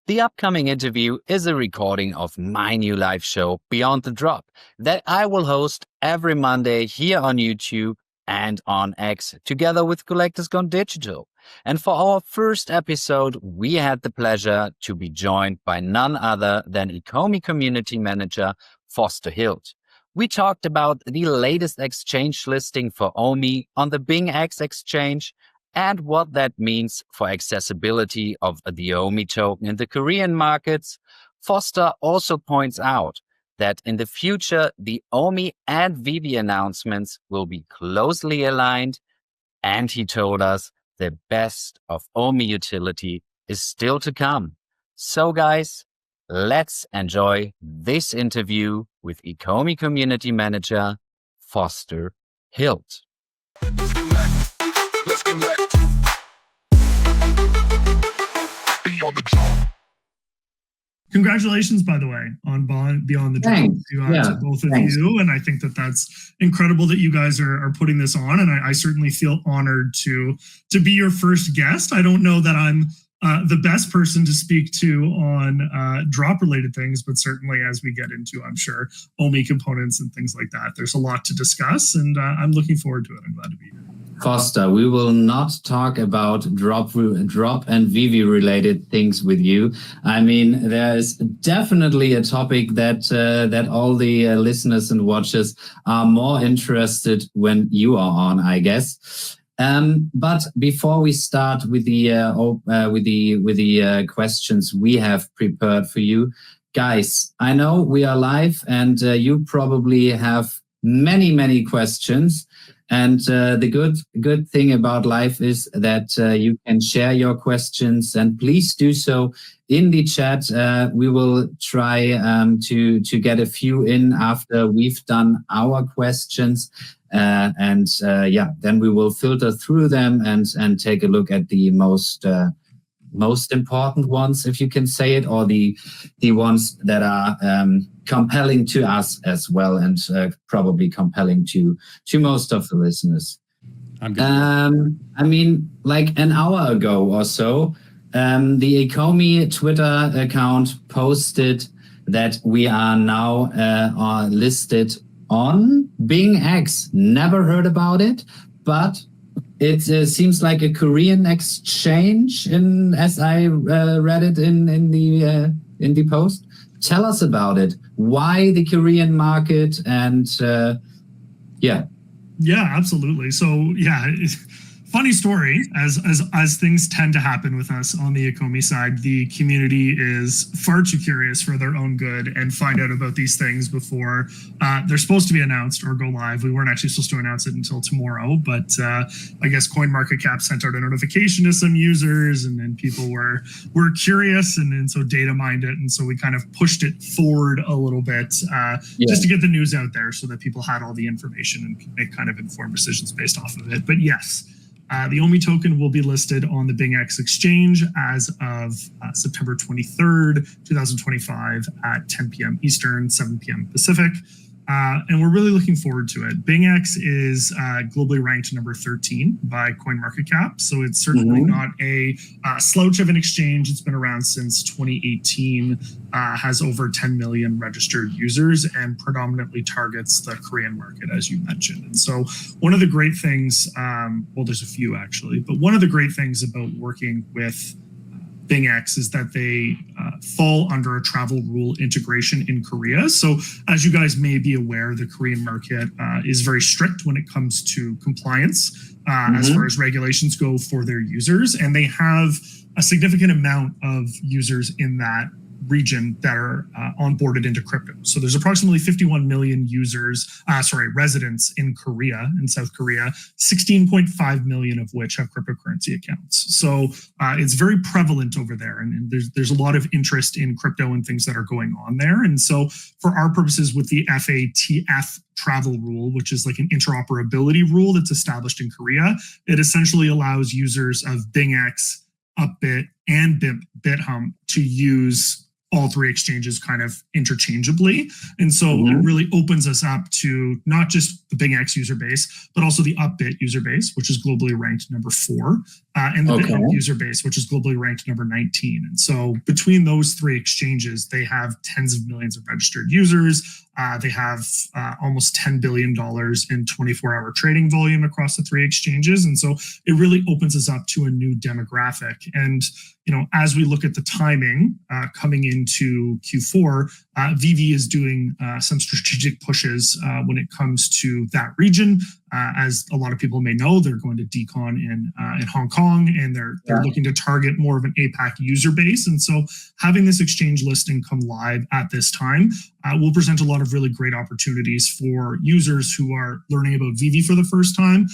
The upcoming interview is a recording of my new live show, Beyond the Drop, that I will host every Monday here on YouTube and on X, together with Collectors Gone Digital. And for our first episode, we had the pleasure to be joined by none other than ECOMI community manager, Foster Hilt. We talked about the latest exchange listing for OMI on the BingX exchange, and what that means for accessibility of the OMI token in the Korean markets. Foster also points out that in the future, the OMI and VeVe announcements will be closely aligned, and he told us the best of OMI utility is still to come. So guys, let's enjoy this interview with ECOMI community manager, Foster Hilt. Let's connect. Congratulations, by the way, on Beyond the Drop to both of you. And I think that that's incredible that you guys are putting this on. And I certainly feel honored to be your first guest. I don't know that I'm the best person to speak to on drop-related things, but certainly as we get into, I'm sure, OMI components and things like that, there's a lot to discuss, and I'm looking forward to it. I'm glad to be here. Foster, we will not talk about drop and VeVe related things with you. I mean, there is definitely a topic that all the listeners and watchers are more interested when you are on, I guess. But before we start with the questions we have prepared for you, guys, I know we are live, and you probably have many questions. And the good thing about live is that you can share your questions, and please do so in the chat. We will try to get a few in after we've done our questions. Then we will filter through them and take a look at the most important ones, if you can say it, or the ones that are compelling to us as well, and probably compelling to most of the listeners. I'm good. I mean, like an hour ago or so, the ECOMI Twitter account posted that we are now listed on BingX. Never heard about it, but it seems like a Korean exchange, as I read it in the post. Tell us about it. Why the Korean market? And Yeah, absolutely. So funny story, as things tend to happen with us on the ECOMI side, the community is far too curious for their own good and find out about these things before they're supposed to be announced or go live. We weren't actually supposed to announce it until tomorrow, but I guess CoinMarketCap sent out a notification to some users, and then people were curious, and so data mined it, and so we kind of pushed it forward a little bit just to get the news out there so that people had all the information and could make kind of informed decisions based off of it. But yes, the OMI token will be listed on the BingX exchange as of September 23rd, 2025 at 10 p.m. Eastern, 7 p.m. Pacific. And we're really looking forward to it. BingX is globally ranked number 13 by CoinMarketCap. So it's certainly not a slouch of an exchange. It's been around since 2018, has over 10 million registered users, and predominantly targets the Korean market, as you mentioned. And so one of the great things, well, there's a few actually, but one of the great things about working with BingX is that they fall under a travel rule integration in Korea. So as you guys may be aware, the Korean market is very strict when it comes to compliance as far as regulations go for their users. And they have a significant amount of users in that region that are onboarded into crypto. So there's approximately 51 million residents in Korea, in South Korea, 16.5 million of which have cryptocurrency accounts. So it's very prevalent over there, and there's a lot of interest in crypto and things that are going on there. And so for our purposes with the FATF travel rule, which is like an interoperability rule that's established in Korea, it essentially allows users of BingX, Upbit, and BitHump to use all three exchanges kind of interchangeably. And so it really opens us up to not just the BingX user base, but also the Upbit user base, which is globally ranked number 4, and the BitHub user base, which is globally ranked number 19. And so between those three exchanges, they have tens of millions of registered users. They have almost $10 billion in 24-hour trading volume across the three exchanges. And so it really opens us up to a new demographic. And as we look at the timing coming into Q4, VeVe is doing some strategic pushes when it comes to that region. As a lot of people may know, they're going to DCon in Hong Kong, and they're looking to target more of an APAC user base. And so having this exchange listing come live at this time will present a lot of really great opportunities for users who are learning about VeVe for the first time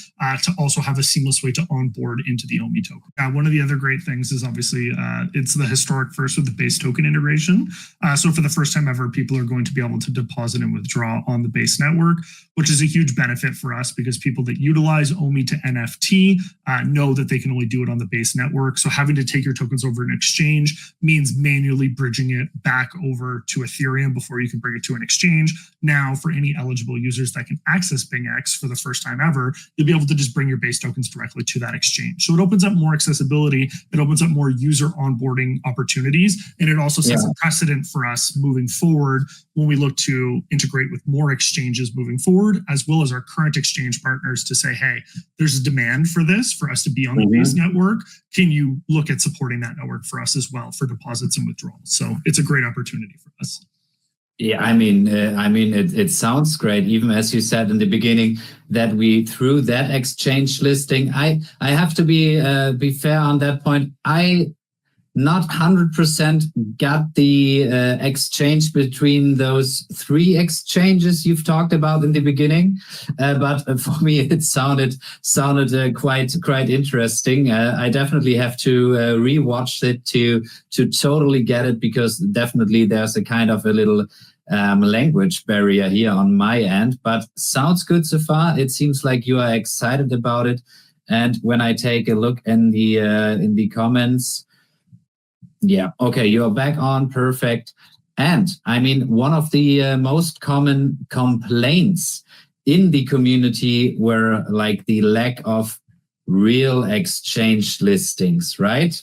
to also have a seamless way to onboard into the OMI token. One of the other great things is obviously it's the historic first with the base token integration. So for the first time ever, people are going to be able to deposit and withdraw on the base network, which is a huge benefit for us because people that utilize OMI to NFT know that they can only do it on the base network. So having to take your tokens over an exchange means manually bridging it back over to Ethereum before you can bring it to an exchange. Now, for any eligible users that can access BingX for the first time ever, you'll be able to just bring your base tokens directly to that exchange. So it opens up more accessibility. It opens up more user onboarding opportunities. And it also sets a precedent for us moving forward when we look to integrate with more exchanges moving forward, as well as our current exchange partners to say, hey, there's a demand for this, for us to be on the base network. Can you look at supporting that network for us as well for deposits and withdrawals? So it's a great opportunity for us. Yeah, I mean, it sounds great. Even as you said in the beginning, that we through that exchange listing, I have to be fair on that point. I not 100% got the exchange between those three exchanges you've talked about in the beginning, but for me it sounded quite interesting. I definitely have to rewatch it to totally get it, because definitely there's a kind of a little language barrier here on my end. But sounds good so far. It seems like you are excited about it. And when I take a look in the comments. Yeah, okay, you're back on, perfect. And I mean, one of the most common complaints in the community were like the lack of real exchange listings, right?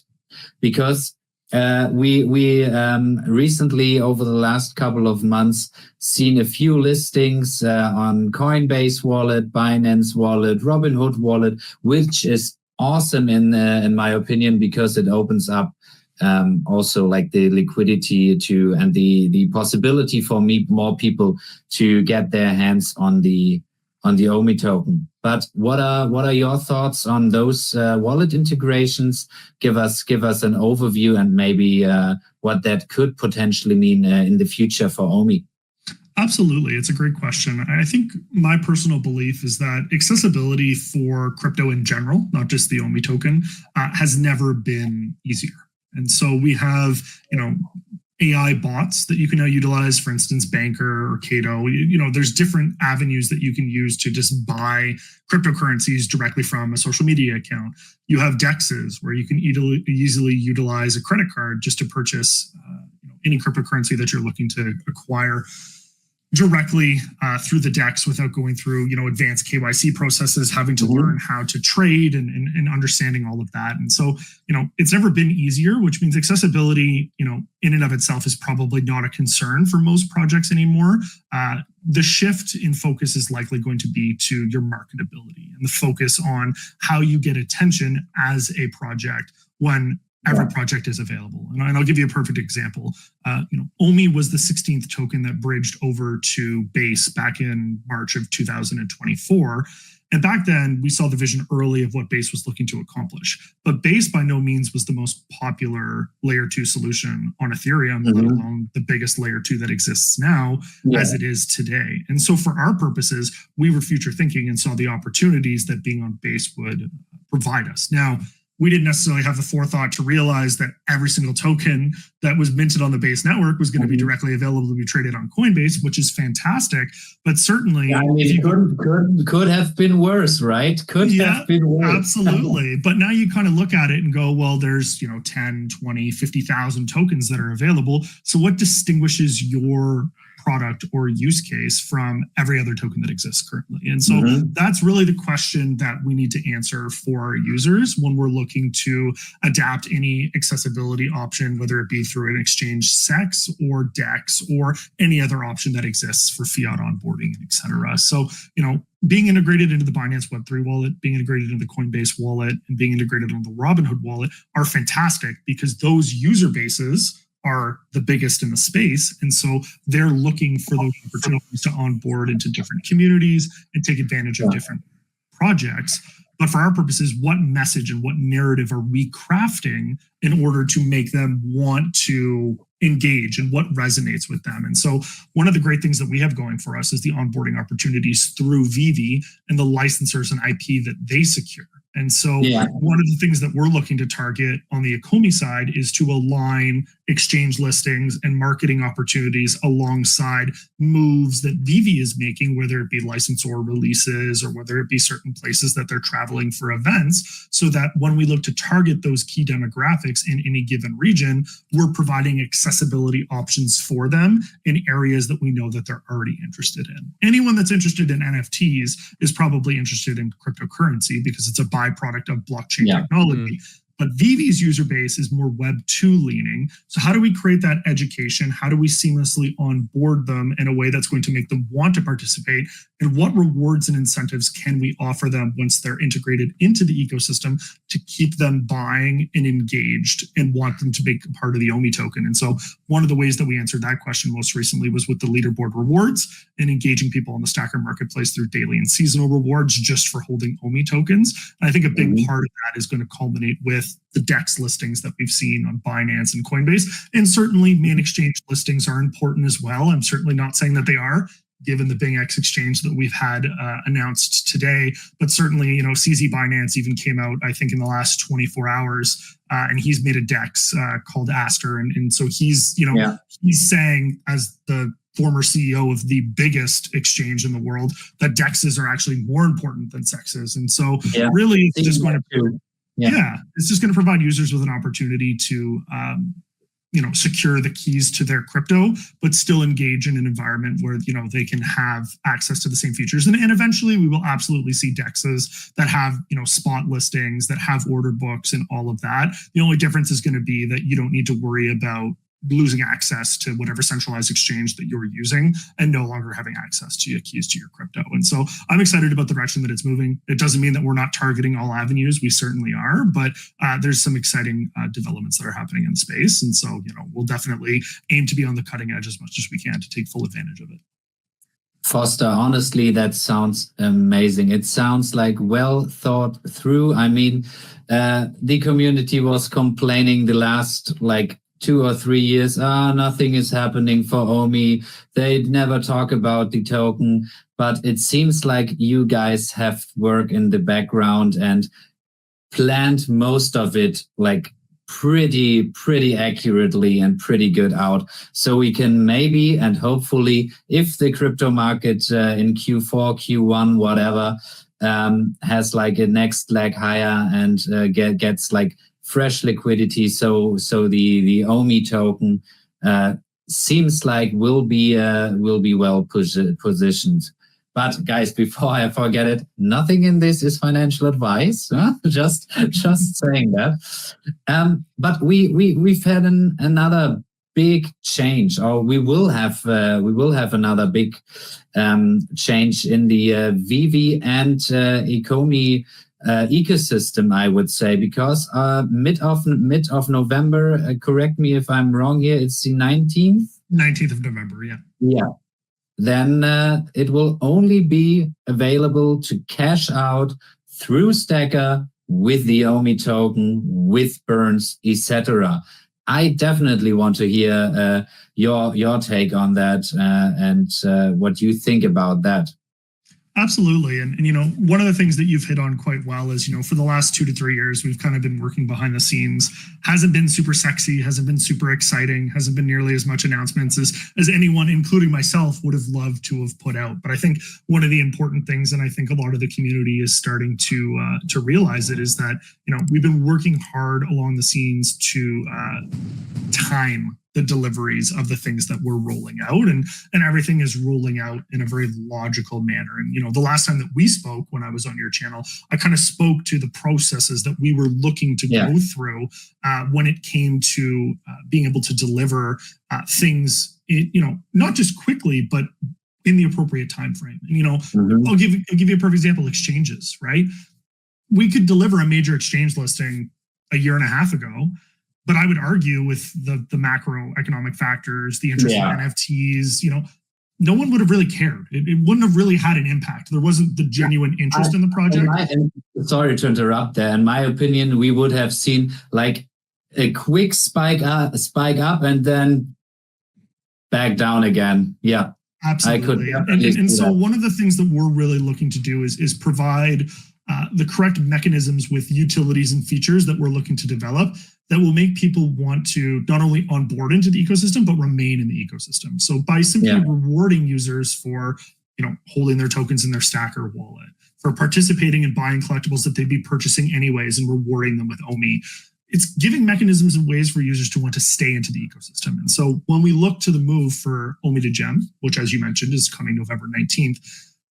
Because we recently, over the last couple of months, seen a few listings on Coinbase Wallet, Binance Wallet, Robinhood Wallet, which is awesome in my opinion, because it opens up also like the liquidity to and the possibility for more people to get their hands on the OMI token. But what are your thoughts on those wallet integrations? Give us an overview and maybe what that could potentially mean in the future for OMI. Absolutely. It's a great question. I think my personal belief is that accessibility for crypto in general, not just the OMI token, has never been easier. And so we have, AI bots that you can now utilize, for instance, Banker or Cato. There's different avenues that you can use to just buy cryptocurrencies directly from a social media account. You have DEXs where you can easily utilize a credit card just to purchase any cryptocurrency that you're looking to acquire directly through the DEX without going through, advanced KYC processes, having to learn how to trade and understanding all of that. And so, it's never been easier, which means accessibility, in and of itself is probably not a concern for most projects anymore. The shift in focus is likely going to be to your marketability and the focus on how you get attention as a project when every project is available. And I'll give you a perfect example. OMI was the 16th token that bridged over to Base back in March of 2024. And back then, we saw the vision early of what Base was looking to accomplish. But Base by no means was the most popular layer 2 solution on Ethereum, let alone the biggest layer 2 that exists now as it is today. And so for our purposes, we were future thinking and saw the opportunities that being on Base would provide us. Now, we didn't necessarily have the forethought to realize that every single token that was minted on the Base network was going to be directly available to be traded on Coinbase, which is fantastic. But certainly, could have been worse, right? Could have been worse. Absolutely. But now you kind of look at it and go, well, there's 10, 20, 50,000 tokens that are available. So what distinguishes your product or use case from every other token that exists currently? And so that's really the question that we need to answer for our users when we're looking to adapt any accessibility option, whether it be through an exchange SEX or DEX or any other option that exists for fiat onboarding, et cetera. So, being integrated into the Binance Web3 wallet, being integrated into the Coinbase wallet, and being integrated on the Robinhood wallet are fantastic because those user bases are the biggest in the space. And so they're looking for those opportunities to onboard into different communities and take advantage of different projects. But for our purposes, what message and what narrative are we crafting in order to make them want to engage and what resonates with them? And so one of the great things that we have going for us is the onboarding opportunities through VeVe and the licensors and IP that they secure. And so one of the things that we're looking to target on the ECOMI side is to align exchange listings and marketing opportunities alongside moves that VeVe is making, whether it be licensor releases or whether it be certain places that they're traveling for events, so that when we look to target those key demographics in any given region, we're providing accessibility options for them in areas that we know that they're already interested in. Anyone that's interested in NFTs is probably interested in cryptocurrency because it's a byproduct of blockchain technology. But VeVe's user base is more Web 2 leaning. So how do we create that education? How do we seamlessly onboard them in a way that's going to make them want to participate? And what rewards and incentives can we offer them once they're integrated into the ecosystem to keep them buying and engaged and want them to make a part of the OMI token? And so one of the ways that we answered that question most recently was with the leaderboard rewards and engaging people on the Stackr marketplace through daily and seasonal rewards just for holding OMI tokens. And I think a big part of that is going to culminate with the DEX listings that we've seen on Binance and Coinbase. And certainly main exchange listings are important as well. I'm certainly not saying that they are, given the BingX exchange that we've had announced today. But certainly, CZ Binance even came out, I think, in the last 24 hours, and he's made a DEX called Aster. And so he's saying, as the former CEO of the biggest exchange in the world, that DEXs are actually more important than SEXs. And so really it's just going to... it's just going to provide users with an opportunity to, secure the keys to their crypto, but still engage in an environment where, they can have access to the same features. And eventually we will absolutely see DEXs that have, spot listings, that have order books and all of that. The only difference is going to be that you don't need to worry about losing access to whatever centralized exchange that you're using and no longer having access to your keys to your crypto. And so I'm excited about the direction that it's moving. It doesn't mean that we're not targeting all avenues. We certainly are, but there's some exciting developments that are happening in the space. And so, we'll definitely aim to be on the cutting edge as much as we can to take full advantage of it. Foster, honestly, that sounds amazing. It sounds like well thought through. I mean, the community was complaining the last 2 or 3 years, nothing is happening for OMI. They never talk about the token, but it seems like you guys have worked in the background and planned most of it pretty accurately and pretty good out. So we can maybe and hopefully, if the crypto market in Q4, Q1, whatever, has a next leg higher and gets fresh liquidity, so the OMI token seems like will be well positioned. But guys, before I forget it, nothing in this is financial advice. Huh? Just saying that. But we've had another big change, or we will have another big change in the VeVe and ECOMI ecosystem, I would say, because mid of November, correct me if I'm wrong here, it's the 19th? 19th of November, yeah. Then it will only be available to cash out through Stackr with the OMI token, with burns, etc. I definitely want to hear your take on that and what you think about that. Absolutely. And, one of the things that you've hit on quite well is, for the last 2 to 3 years, we've kind of been working behind the scenes. Hasn't been super sexy, hasn't been super exciting, hasn't been nearly as much announcements as anyone, including myself, would have loved to have put out. But I think one of the important things, and I think a lot of the community is starting to realize it, is that, we've been working hard along the scenes to time the deliveries of the things that we're rolling out, and everything is rolling out in a very logical manner. And the last time that we spoke, when I was on your channel, I kind of spoke to the processes that we were looking to go through when it came to being able to deliver things, not just quickly, but in the appropriate time frame. And I'll give you a perfect example: exchanges. Right, we could deliver a major exchange listing a year and a half ago. But I would argue with the macroeconomic factors, the interest in NFTs, no one would have really cared. It wouldn't have really had an impact. There wasn't the genuine interest in the project. Sorry to interrupt there. In my opinion, we would have seen like a quick spike up and then back down again. Yeah, absolutely. And so one of the things that we're really looking to do is provide the correct mechanisms with utilities and features that we're looking to develop that will make people want to not only onboard into the ecosystem, but remain in the ecosystem. So by simply rewarding users for, holding their tokens in their Stackr wallet, for participating in buying collectibles that they'd be purchasing anyways and rewarding them with OMI, it's giving mechanisms and ways for users to want to stay into the ecosystem. And so when we look to the move for OMI to Gem, which, as you mentioned, is coming November 19th,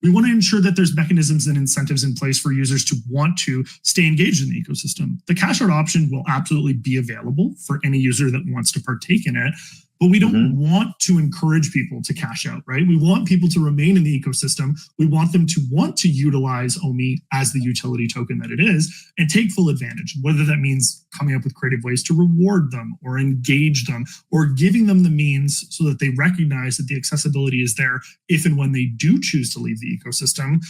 we want to ensure that there's mechanisms and incentives in place for users to want to stay engaged in the ecosystem. The cash out option will absolutely be available for any user that wants to partake in it, but we don't want to encourage people to cash out, right? We want people to remain in the ecosystem. We want them to want to utilize OMI as the utility token that it is and take full advantage, whether that means coming up with creative ways to reward them or engage them or giving them the means so that they recognize that the accessibility is there if and when they do choose to leave the ecosystem.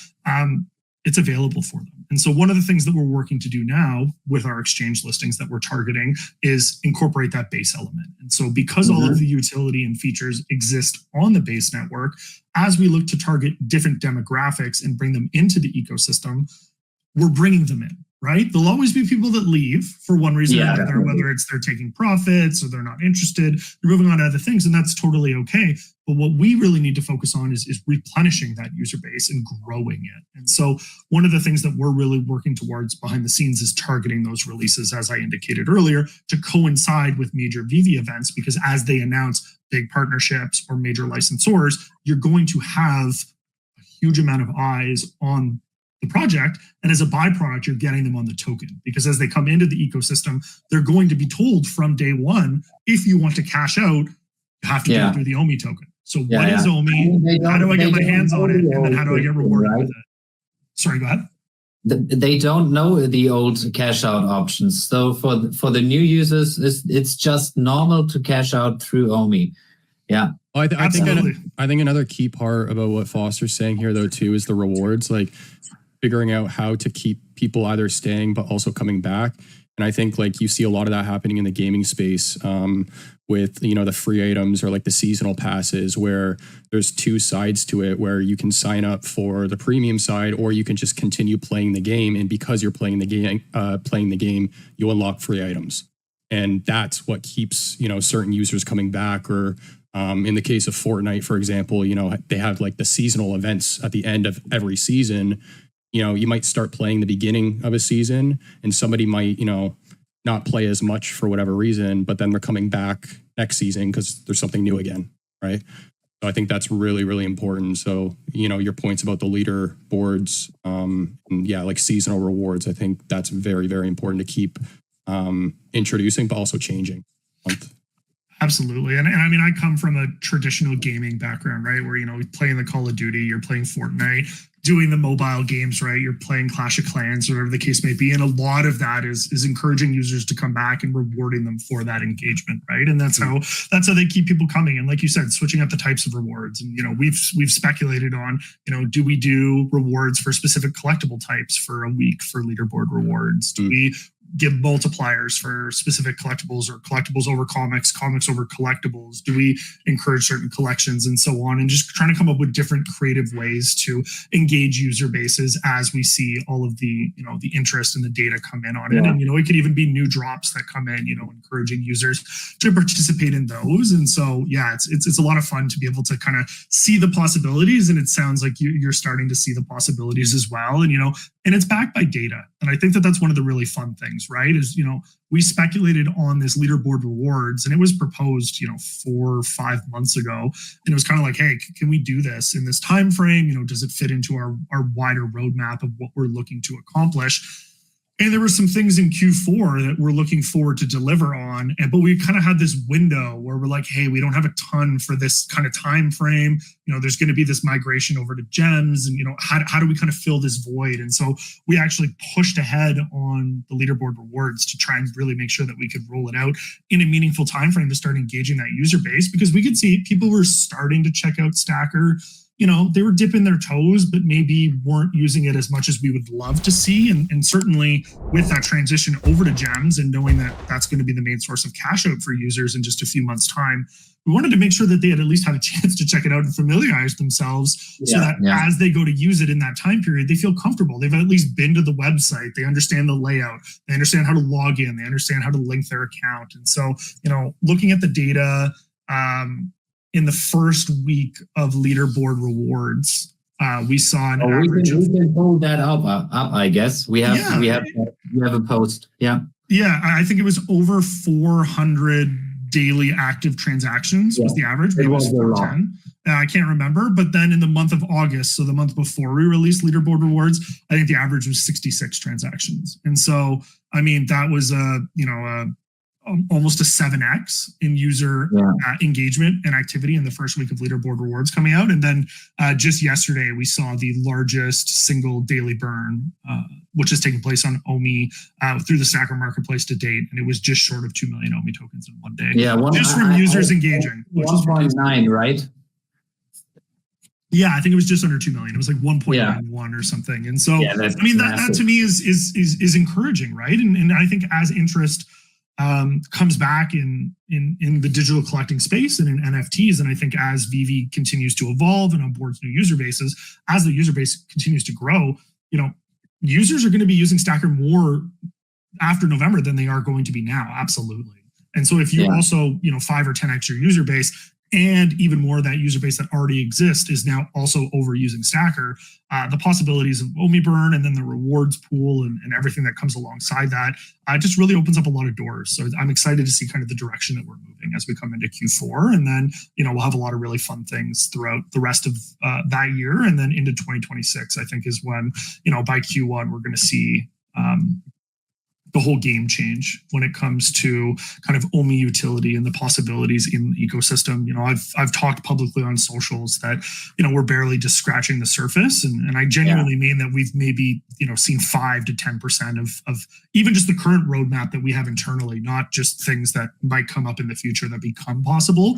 It's available for them. And so one of the things that we're working to do now with our exchange listings that we're targeting is incorporate that base element. And so because all of the utility and features exist on the base network, as we look to target different demographics and bring them into the ecosystem, we're bringing them in, right? There'll always be people that leave for one reason or another, whether it's they're taking profits or they're not interested, they're moving on to other things, and that's totally okay. But what we really need to focus on is replenishing that user base and growing it. And so one of the things that we're really working towards behind the scenes is targeting those releases, as I indicated earlier, to coincide with major VeVe events, because as they announce big partnerships or major licensors, you're going to have a huge amount of eyes on the project. And as a byproduct, you're getting them on the token, because as they come into the ecosystem, they're going to be told from day one, if you want to cash out, you have to do it through the OMI token. So what is OMI? How do I get my hands on it? And then how do I get rewarded with it? Sorry, go ahead. They don't know the old cash out options. So for the new users, it's just normal to cash out through OMI. Yeah. I think another key part about what Foster's saying here, though, too, is the rewards, like figuring out how to keep people either staying but also coming back. And I think like you see a lot of that happening in the gaming space with, the free items or like the seasonal passes, where there's two sides to it, where you can sign up for the premium side or you can just continue playing the game. And because you're playing the game, you unlock free items. And that's what keeps, certain users coming back. Or in the case of Fortnite, for example, they have like the seasonal events at the end of every season. You might start playing the beginning of a season and somebody might, not play as much for whatever reason, but then they're coming back next season because there's something new again, right? So I think that's really, really important. So, your points about the leaderboards, and like seasonal rewards, I think that's very, very important to keep introducing, but also changing. Absolutely. And I mean, I come from a traditional gaming background, right? Where, playing the Call of Duty, you're playing Fortnite, doing the mobile games, right? You're playing Clash of Clans, whatever the case may be. And a lot of that is encouraging users to come back and rewarding them for that engagement, right? And that's how they keep people coming. And like you said, switching up the types of rewards. And, we've speculated on, do we do rewards for specific collectible types for a week for leaderboard rewards? Do we give multipliers for specific collectibles, or collectibles over comics, comics over collectibles? Do we encourage certain collections and so on? And just trying to come up with different creative ways to engage user bases as we see all of the, the interest and the data come in on it. And, it could even be new drops that come in, encouraging users to participate in those. And so, yeah, it's a lot of fun to be able to kind of see the possibilities. And it sounds like you're starting to see the possibilities as well. And, and it's backed by data. And I think that that's one of the really fun things, right? Is, we speculated on this leaderboard rewards, and it was proposed, 4 or 5 months ago. And it was kind of like, hey, can we do this in this time frame? Does it fit into our wider roadmap of what we're looking to accomplish? And there were some things in Q4 that we're looking forward to deliver on. But we kind of had this window where we're like, hey, we don't have a ton for this kind of time frame. There's going to be this migration over to gems. And, how do we kind of fill this void? And so we actually pushed ahead on the leaderboard rewards to try and really make sure that we could roll it out in a meaningful time frame to start engaging that user base, because we could see people were starting to check out Stackr. They were dipping their toes, but maybe weren't using it as much as we would love to see. And certainly with that transition over to gems and knowing that that's going to be the main source of cash out for users in just a few months' time, we wanted to make sure that they had at least had a chance to check it out and familiarize themselves so that as they go to use it in that time period, they feel comfortable. They've at least been to the website. They understand the layout. They understand how to log in. They understand how to link their account. And so, looking at the data, in the first week of leaderboard rewards, we saw an average. We can pull that up. I guess we have a post. Yeah. I think it was over 400 daily active transactions was the average. Maybe it was 410. I can't remember. But then in the month of August, so the month before we released leaderboard rewards, I think the average was 66 transactions. And so, that was almost a 7x in user engagement and activity in the first week of leaderboard rewards coming out. And then just yesterday, we saw the largest single daily burn, which has taken place on OMI through the Stackr marketplace to date. And it was just short of 2 million OMI tokens in one day. Yeah, just from users engaging. 1.9, right? Yeah, I think it was just under 2 million. It was like 1.91 or something. And so, that to me is encouraging, right? And I think as interest comes back in the digital collecting space and in NFTs. And I think as VeVe continues to evolve and onboards new user bases, as the user base continues to grow, users are going to be using Stackr more after November than they are going to be now. Absolutely. And so if you also, 5 or 10x your user base, and even more, that user base that already exists is now also overusing Stackr, the possibilities of OMI burn and then the rewards pool and everything that comes alongside that just really opens up a lot of doors. So I'm excited to see kind of the direction that we're moving as we come into Q4. And then, we'll have a lot of really fun things throughout the rest of that year. And then into 2026, I think is when, by Q1, we're going to see the whole game change when it comes to kind of OMI utility and the possibilities in the ecosystem. I've talked publicly on socials that, we're barely just scratching the surface. And I genuinely mean that we've maybe, seen 5 to 10% of even just the current roadmap that we have internally, not just things that might come up in the future that become possible.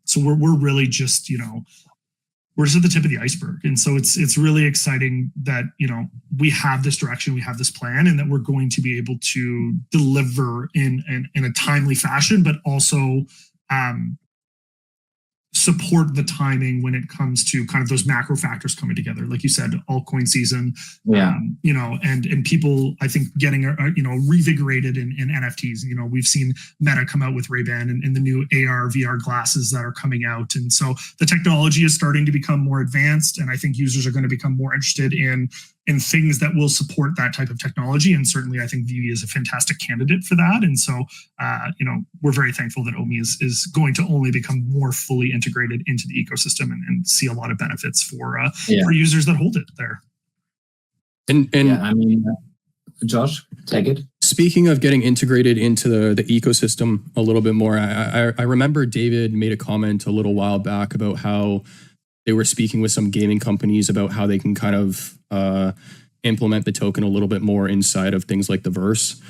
So we're really just, we're just at the tip of the iceberg. And so it's really exciting that, we have this direction, we have this plan, and that we're going to be able to deliver in a timely fashion, but also support the timing when it comes to kind of those macro factors coming together. Like you said, altcoin season, and people, I think, getting, revigorated in NFTs. We've seen Meta come out with Ray-Ban and the new AR, VR glasses that are coming out. And so the technology is starting to become more advanced. And I think users are going to become more interested in things that will support that type of technology. And certainly I think VeVe is a fantastic candidate for that. And so, we're very thankful that OMI is going to only become more fully integrated into the ecosystem and see a lot of benefits for users that hold it there. Josh, take it. Speaking of getting integrated into the ecosystem a little bit more, I remember David made a comment a little while back about how they were speaking with some gaming companies about how they can kind of implement the token a little bit more inside of things like the verse.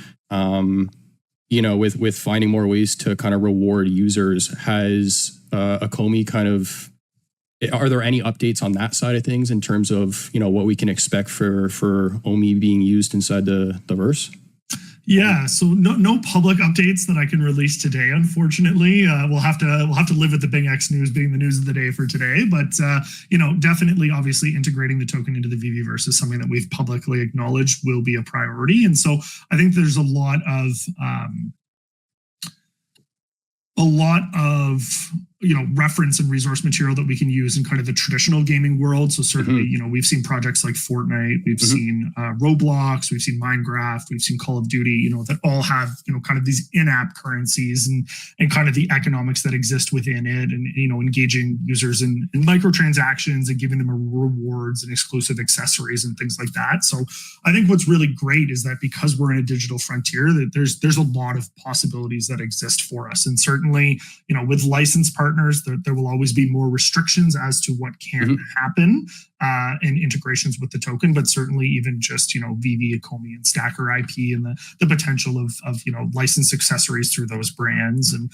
With finding more ways to kind of reward users. Has ECOMI kind of, are there any updates on that side of things in terms of, what we can expect for OMI being used inside the verse? Yeah, so no public updates that I can release today. Unfortunately, we'll have to live with the BingX news being the news of the day for today. But definitely, obviously, integrating the token into the VeVeverse is something that we've publicly acknowledged will be a priority. And so I think there's a lot of reference and resource material that we can use in kind of the traditional gaming world. So certainly, we've seen projects like Fortnite, we've seen Roblox, we've seen Minecraft, we've seen Call of Duty, that all have, kind of these in-app currencies and kind of the economics that exist within it, and, engaging users in microtransactions and giving them rewards and exclusive accessories and things like that. So I think what's really great is that because we're in a digital frontier, that there's a lot of possibilities that exist for us. And certainly, with licensed partners, there will always be more restrictions as to what can happen in integrations with the token, but certainly even just, VeVe, ECOMI, and Stackr IP and the potential of licensed accessories through those brands, and,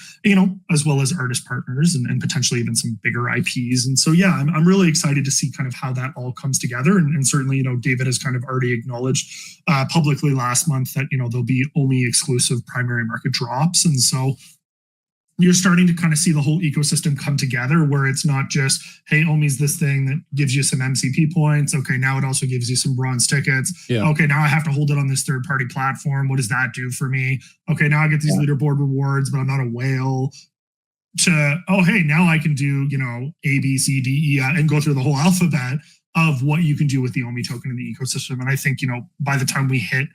as well as artist partners and potentially even some bigger IPs. And so, yeah, I'm really excited to see kind of how that all comes together. And certainly, David has kind of already acknowledged publicly last month that, there'll be OMI exclusive primary market drops. And so, you're starting to kind of see the whole ecosystem come together, where it's not just, hey, OMI's this thing that gives you some MCP points. Okay, now it also gives you some bronze tickets. Yeah. Okay, now I have to hold it on this third-party platform. What does that do for me? Okay, now I get these leaderboard rewards, but I'm not a whale. Hey, now I can do, A, B, C, D, E, and go through the whole alphabet of what you can do with the OMI token in the ecosystem. And I think, by the time we hit,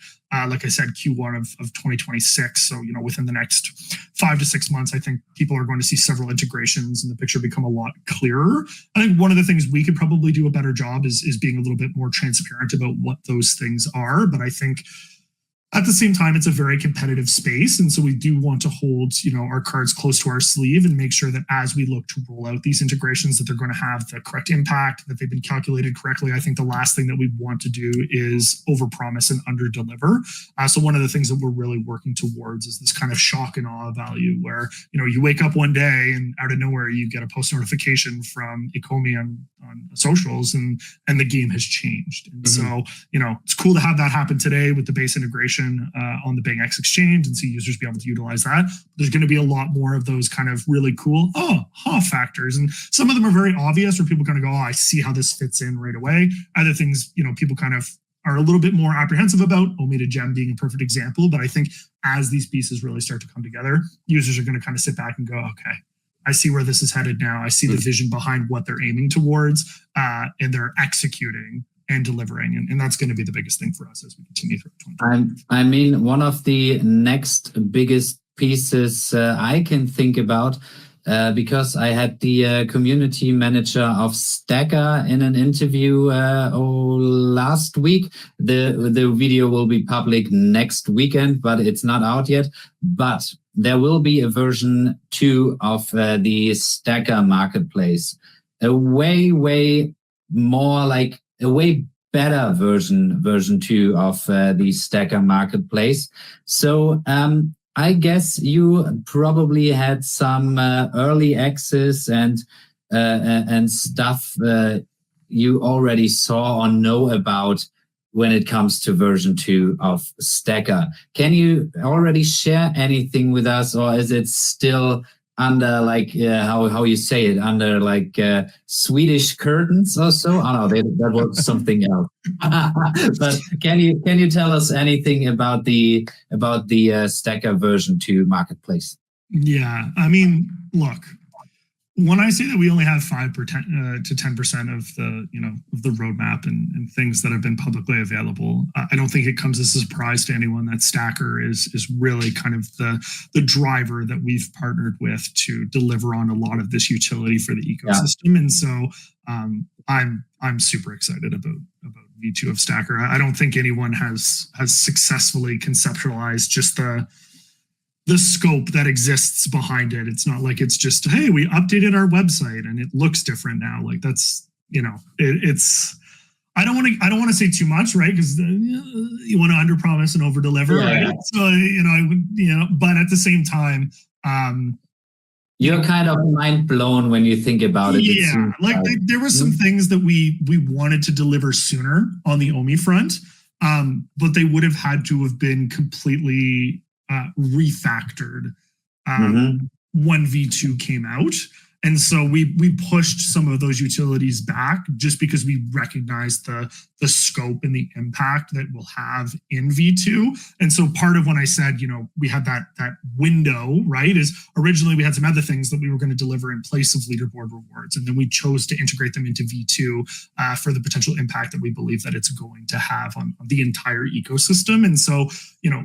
like I said, Q1 of 2026, so, within the next 5 to 6 months, I think people are going to see several integrations and the picture become a lot clearer. I think one of the things we could probably do a better job is being a little bit more transparent about what those things are. But I think at the same time, it's a very competitive space. And so we do want to hold, our cards close to our sleeve and make sure that as we look to roll out these integrations, that they're going to have the correct impact, that they've been calculated correctly. I think the last thing that we want to do is overpromise and underdeliver. So one of the things that we're really working towards is this kind of shock and awe value where, you wake up one day and out of nowhere, you get a post notification from ECOMI on socials and the game has changed. And so, it's cool to have that happen today with the base integration on the BingX exchange and see users be able to utilize that. There's going to be a lot more of those kind of really cool factors, and some of them are very obvious where people kind of go, I see how this fits in right away. Other things, people kind of are a little bit more apprehensive about, OMI to Gem being a perfect example. But I think as these pieces really start to come together, users are going to kind of sit back and go, okay, I see where this is headed now. I see the vision behind what they're aiming towards, and they're executing and delivering. And that's going to be the biggest thing for us as we continue through 2020. I mean, one of the next biggest pieces I can think about, because I had the community manager of Stackr in an interview last week. The video will be public next weekend, but it's not out yet. But there will be a version 2 of the Stackr marketplace. A way more like a way better version 2 of the Stackr marketplace. So I guess you probably had some early access and stuff you already saw or know about when it comes to version 2 of Stackr. Can you already share anything with us, or is it still under how you say it, under Swedish curtains or so? Oh no, that was something else. But can you tell us anything about the Stackr version 2 marketplace? Yeah, I mean, look, when I say that we only have 5 to 10% of the roadmap and things that have been publicly available, I don't think it comes as a surprise to anyone that Stackr is really kind of the driver that we've partnered with to deliver on a lot of this utility for the ecosystem. Yeah. And so I'm super excited about V2 of Stackr. I don't think anyone has successfully conceptualized just the scope that exists behind it. It's not like it's just, hey, we updated our website and it looks different now. Like that's, it's, I don't want to say too much, right? Because you want to underpromise and overdeliver, right? So, but at the same time, you're kind of mind blown when you think about it. Yeah, there were some things that we wanted to deliver sooner on the OMI front. but they would have had to have been completely refactored when V2 came out. And so we pushed some of those utilities back just because we recognized the scope and the impact that we'll have in V2. And so part of when I said, we had that window, right, is originally we had some other things that we were going to deliver in place of leaderboard rewards. And then we chose to integrate them into V2 for the potential impact that we believe that it's going to have on the entire ecosystem. And so,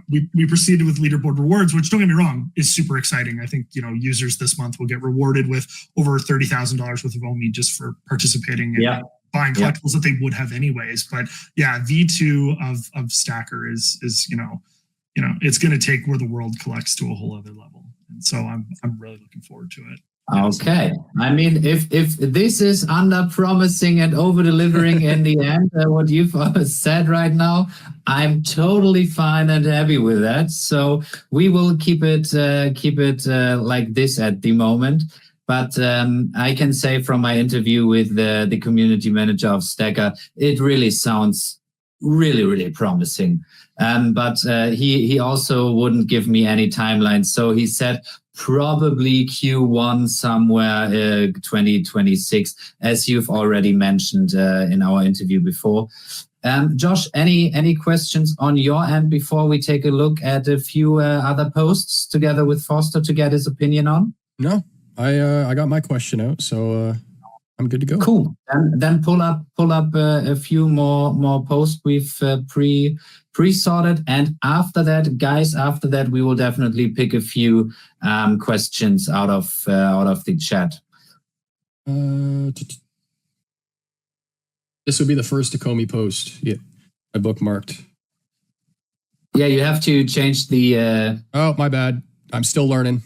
we proceeded with leaderboard rewards, which, don't get me wrong, is super exciting. I think, users this month will get rewarded with over $30,000 worth of OMI just for participating in buying collectibles that they would have anyways. But yeah, V2 of Stackr is it's going to take where the world collects to a whole other level. And so I'm really looking forward to it. Okay. I mean, if this is under promising and over delivering in the end, what you've said right now, I'm totally fine and happy with that. So we will keep it like this at the moment. But I can say from my interview with the community manager of Stackr, it really sounds really, really promising. But he also wouldn't give me any timeline. So he said probably Q1 somewhere 2026, as you've already mentioned in our interview before. Josh, any questions on your end before we take a look at a few other posts together with Foster to get his opinion on? No, I got my question out, so I'm good to go. Cool. And then pull up a few more posts we've pre-sorted, and after that we will definitely pick a few questions out of the chat. This would be the first ECOMI post. Yeah, I bookmarked. Yeah, you have to change the. Oh, my bad. I'm still learning.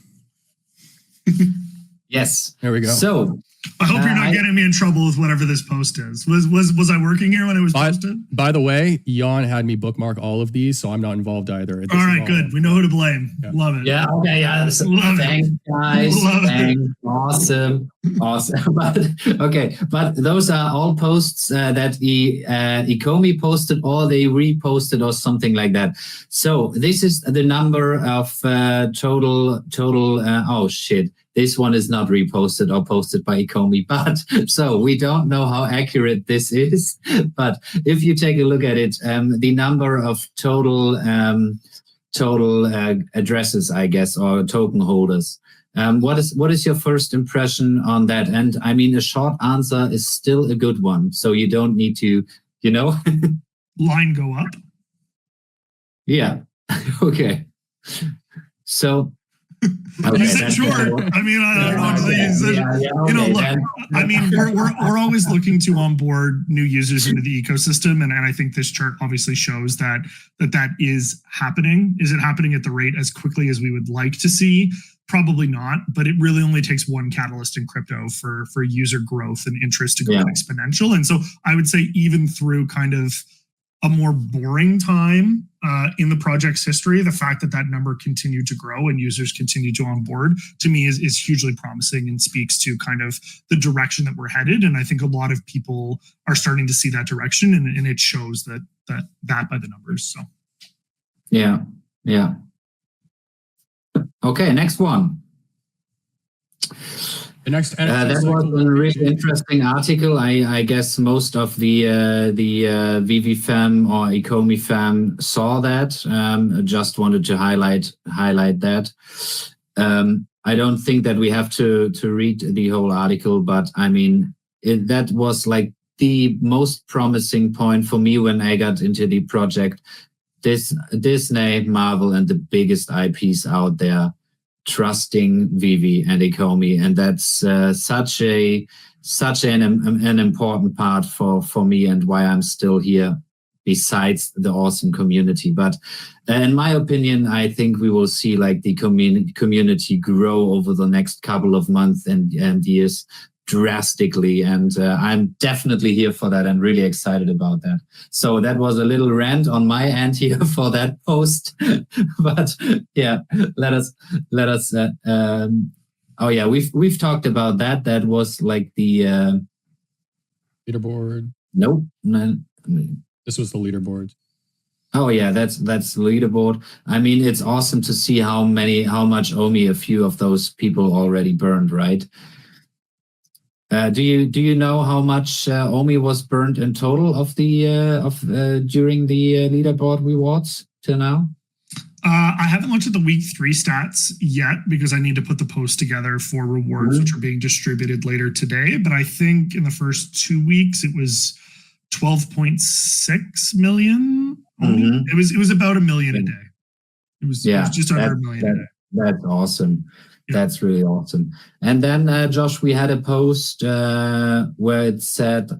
Yes. There we go. So. I hope you're not getting me in trouble with whatever this post is. Was I working here when it was posted? By the way, Jan had me bookmark all of these, so I'm not involved either. All right, good. We know who to blame. Yeah. Love it. Yeah. Okay. Yeah. Thanks, guys. Thanks. Awesome. But those are all posts that ECOMI posted, or they reposted, or something like that. So this is the number of total. Oh shit. This one is not reposted or posted by ECOMI, but so we don't know how accurate this is. But if you take a look at it, the number of total addresses, I guess, or token holders. What is your first impression on that? And I mean, a short answer is still a good one, so you don't need to, line go up. Yeah. Okay. So. Okay, you said sure. I mean, I don't know what to say. You said, look, I mean, we're always looking to onboard new users into the ecosystem, and I think this chart obviously shows that is happening. Is it happening at the rate as quickly as we would like to see? Probably not, but it really only takes one catalyst in crypto for user growth and interest to go exponential. And so I would say even through kind of a more boring time in the project's history, the fact that number continued to grow and users continue to onboard, to me is hugely promising and speaks to kind of the direction that we're headed. And I think a lot of people are starting to see that direction, and it shows that by the numbers. So, yeah. Okay, next one. The next that was a really interesting article. I guess most of the VeVe fam or ECOMI fam saw that. Just wanted to highlight that. I don't think that we have to read the whole article, but I mean, that was like the most promising point for me when I got into the project. Disney, Marvel, and the biggest IPs out there trusting VeVe and ECOMI, and that's such an important part for me and why I'm still here, besides the awesome community. But in my opinion, I think we will see like the community grow over the next couple of months and years drastically, and I'm definitely here for that and really excited about that. So that was a little rant on my end here for that post. But yeah, let us we've talked about that. That was like the leaderboard. Nope. This was the leaderboard. Oh yeah, that's leaderboard. I mean, it's awesome to see how much OMI a few of those people already burned, right? Do you know how much OMI was burned in total of the during the leaderboard rewards till now? I haven't looked at the week 3 stats yet because I need to put the post together for rewards, which are being distributed later today. But I think in the first 2 weeks it was 12.6 million. It was about 1 million a day. It was just under 1 million a day. That's awesome. Yeah. That's really awesome. And then, Josh, we had a post where it said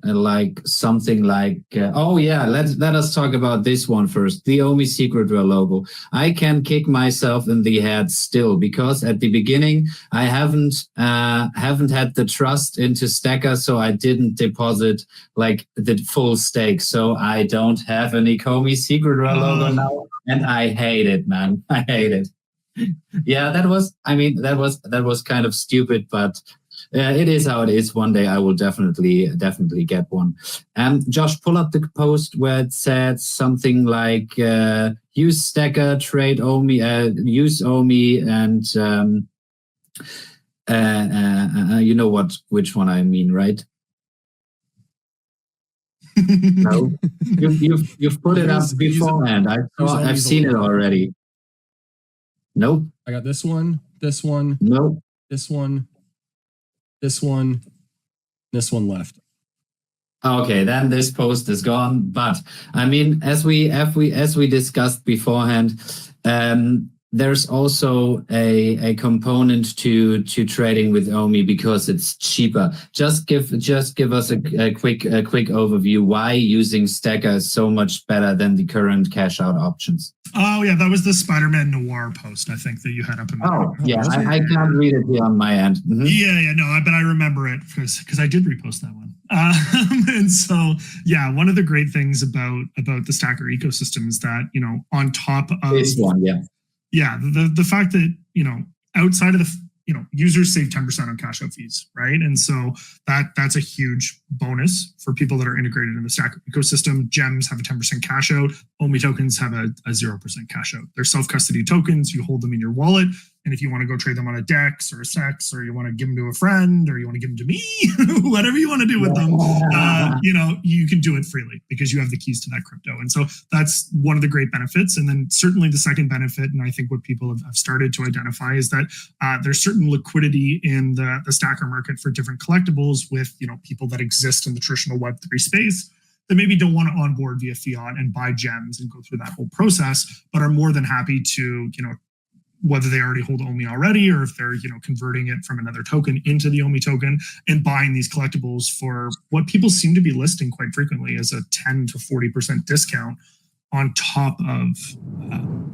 something like, oh yeah, let us talk about this one first. The OMI secret drawer logo. I can kick myself in the head still because at the beginning I haven't had the trust into Stackr, so I didn't deposit the full stake. So I don't have an ECOMI secret drawer logo now, and I hate it, man. I hate it. Yeah, that was kind of stupid, but it is how it is. One day I will definitely get one. Josh, pull up the post where it said something like use Stackr, trade OMI, use OMI, and you know which one I mean, right? No, you've put it up beforehand. I've seen it already. Nope. I got this one. Nope. This one left. Okay, then this post is gone. But I mean, as we discussed beforehand, there's also a component to trading with OMI because it's cheaper. Just give us a quick overview why using Stackr is so much better than the current cash out options. Oh yeah, that was the Spider-Man Noir post I think that you had up in. I can't read it here on my end. Mm-hmm. Yeah, no, but I remember it because I did repost that one. And so yeah, one of the great things about the Stackr ecosystem is that on top of this one, yeah, the fact that outside of the users save 10% on cash out fees, right? And so that's a huge bonus for people that are integrated in the Stackr ecosystem. Gems have a 10% cash out. OMI tokens have a 0% cash out. They're self-custody tokens. You hold them in your wallet. And if you want to go trade them on a DEX or a SEX, or you want to give them to a friend, or you want to give them to me, whatever you want to do with them, you can do it freely because you have the keys to that crypto. And so that's one of the great benefits. And then certainly the second benefit, and I think what people have started to identify, is that there's certain liquidity in the Stackr market for different collectibles with people that exist in the traditional Web3 space that maybe don't want to onboard via fiat and buy gems and go through that whole process, but are more than happy to whether they already hold OMI already or if they're converting it from another token into the OMI token and buying these collectibles for what people seem to be listing quite frequently as a 10 to 40% discount on top of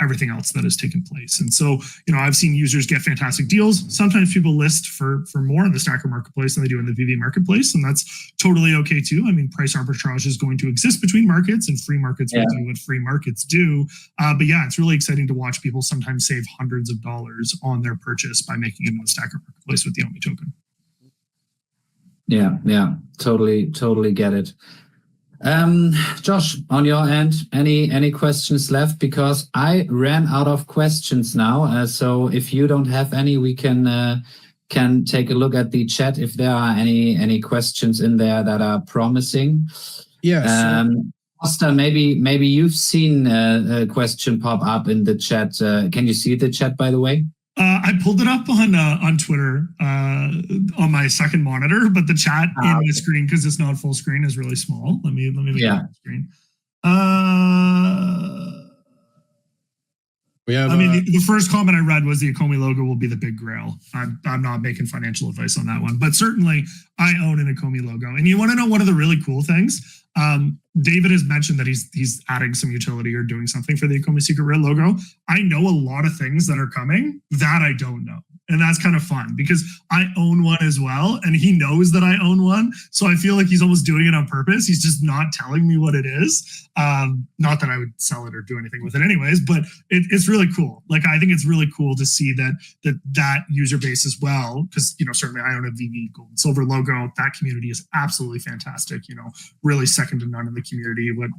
everything else that has taken place. And so, I've seen users get fantastic deals. Sometimes people list for more in the Stackr marketplace than they do in the VeVe marketplace, and that's totally okay too. I mean, price arbitrage is going to exist between markets, and free markets will do what free markets do. But yeah, it's really exciting to watch people sometimes save hundreds of dollars on their purchase by making it in the Stackr marketplace with the OMI token. Yeah, totally get it. Josh, on your end, any questions left? Because I ran out of questions now. So if you don't have any, we can take a look at the chat if there are any questions in there that are promising. Yeah. Foster, maybe you've seen a question pop up in the chat. Can you see the chat, by the way? I pulled it up on Twitter on my second monitor, but the chat in my screen, because it's not full screen, is really small. Let me make it full screen. The first comment I read was the ECOMI logo will be the big grail. I'm not making financial advice on that one, but certainly I own an ECOMI logo. And you want to know one of the really cool things? David has mentioned that he's adding some utility or doing something for the ECOMI Secret Red logo. I know a lot of things that are coming that I don't know. And that's kind of fun because I own one as well. And he knows that I own one. So I feel like he's almost doing it on purpose. He's just not telling me what it is. Not that I would sell it or do anything with it anyways, but it's really cool. Like, I think it's really cool to see that user base as well. Because, certainly I own a VeVe gold and silver logo. That community is absolutely fantastic. Really second to none in the community. What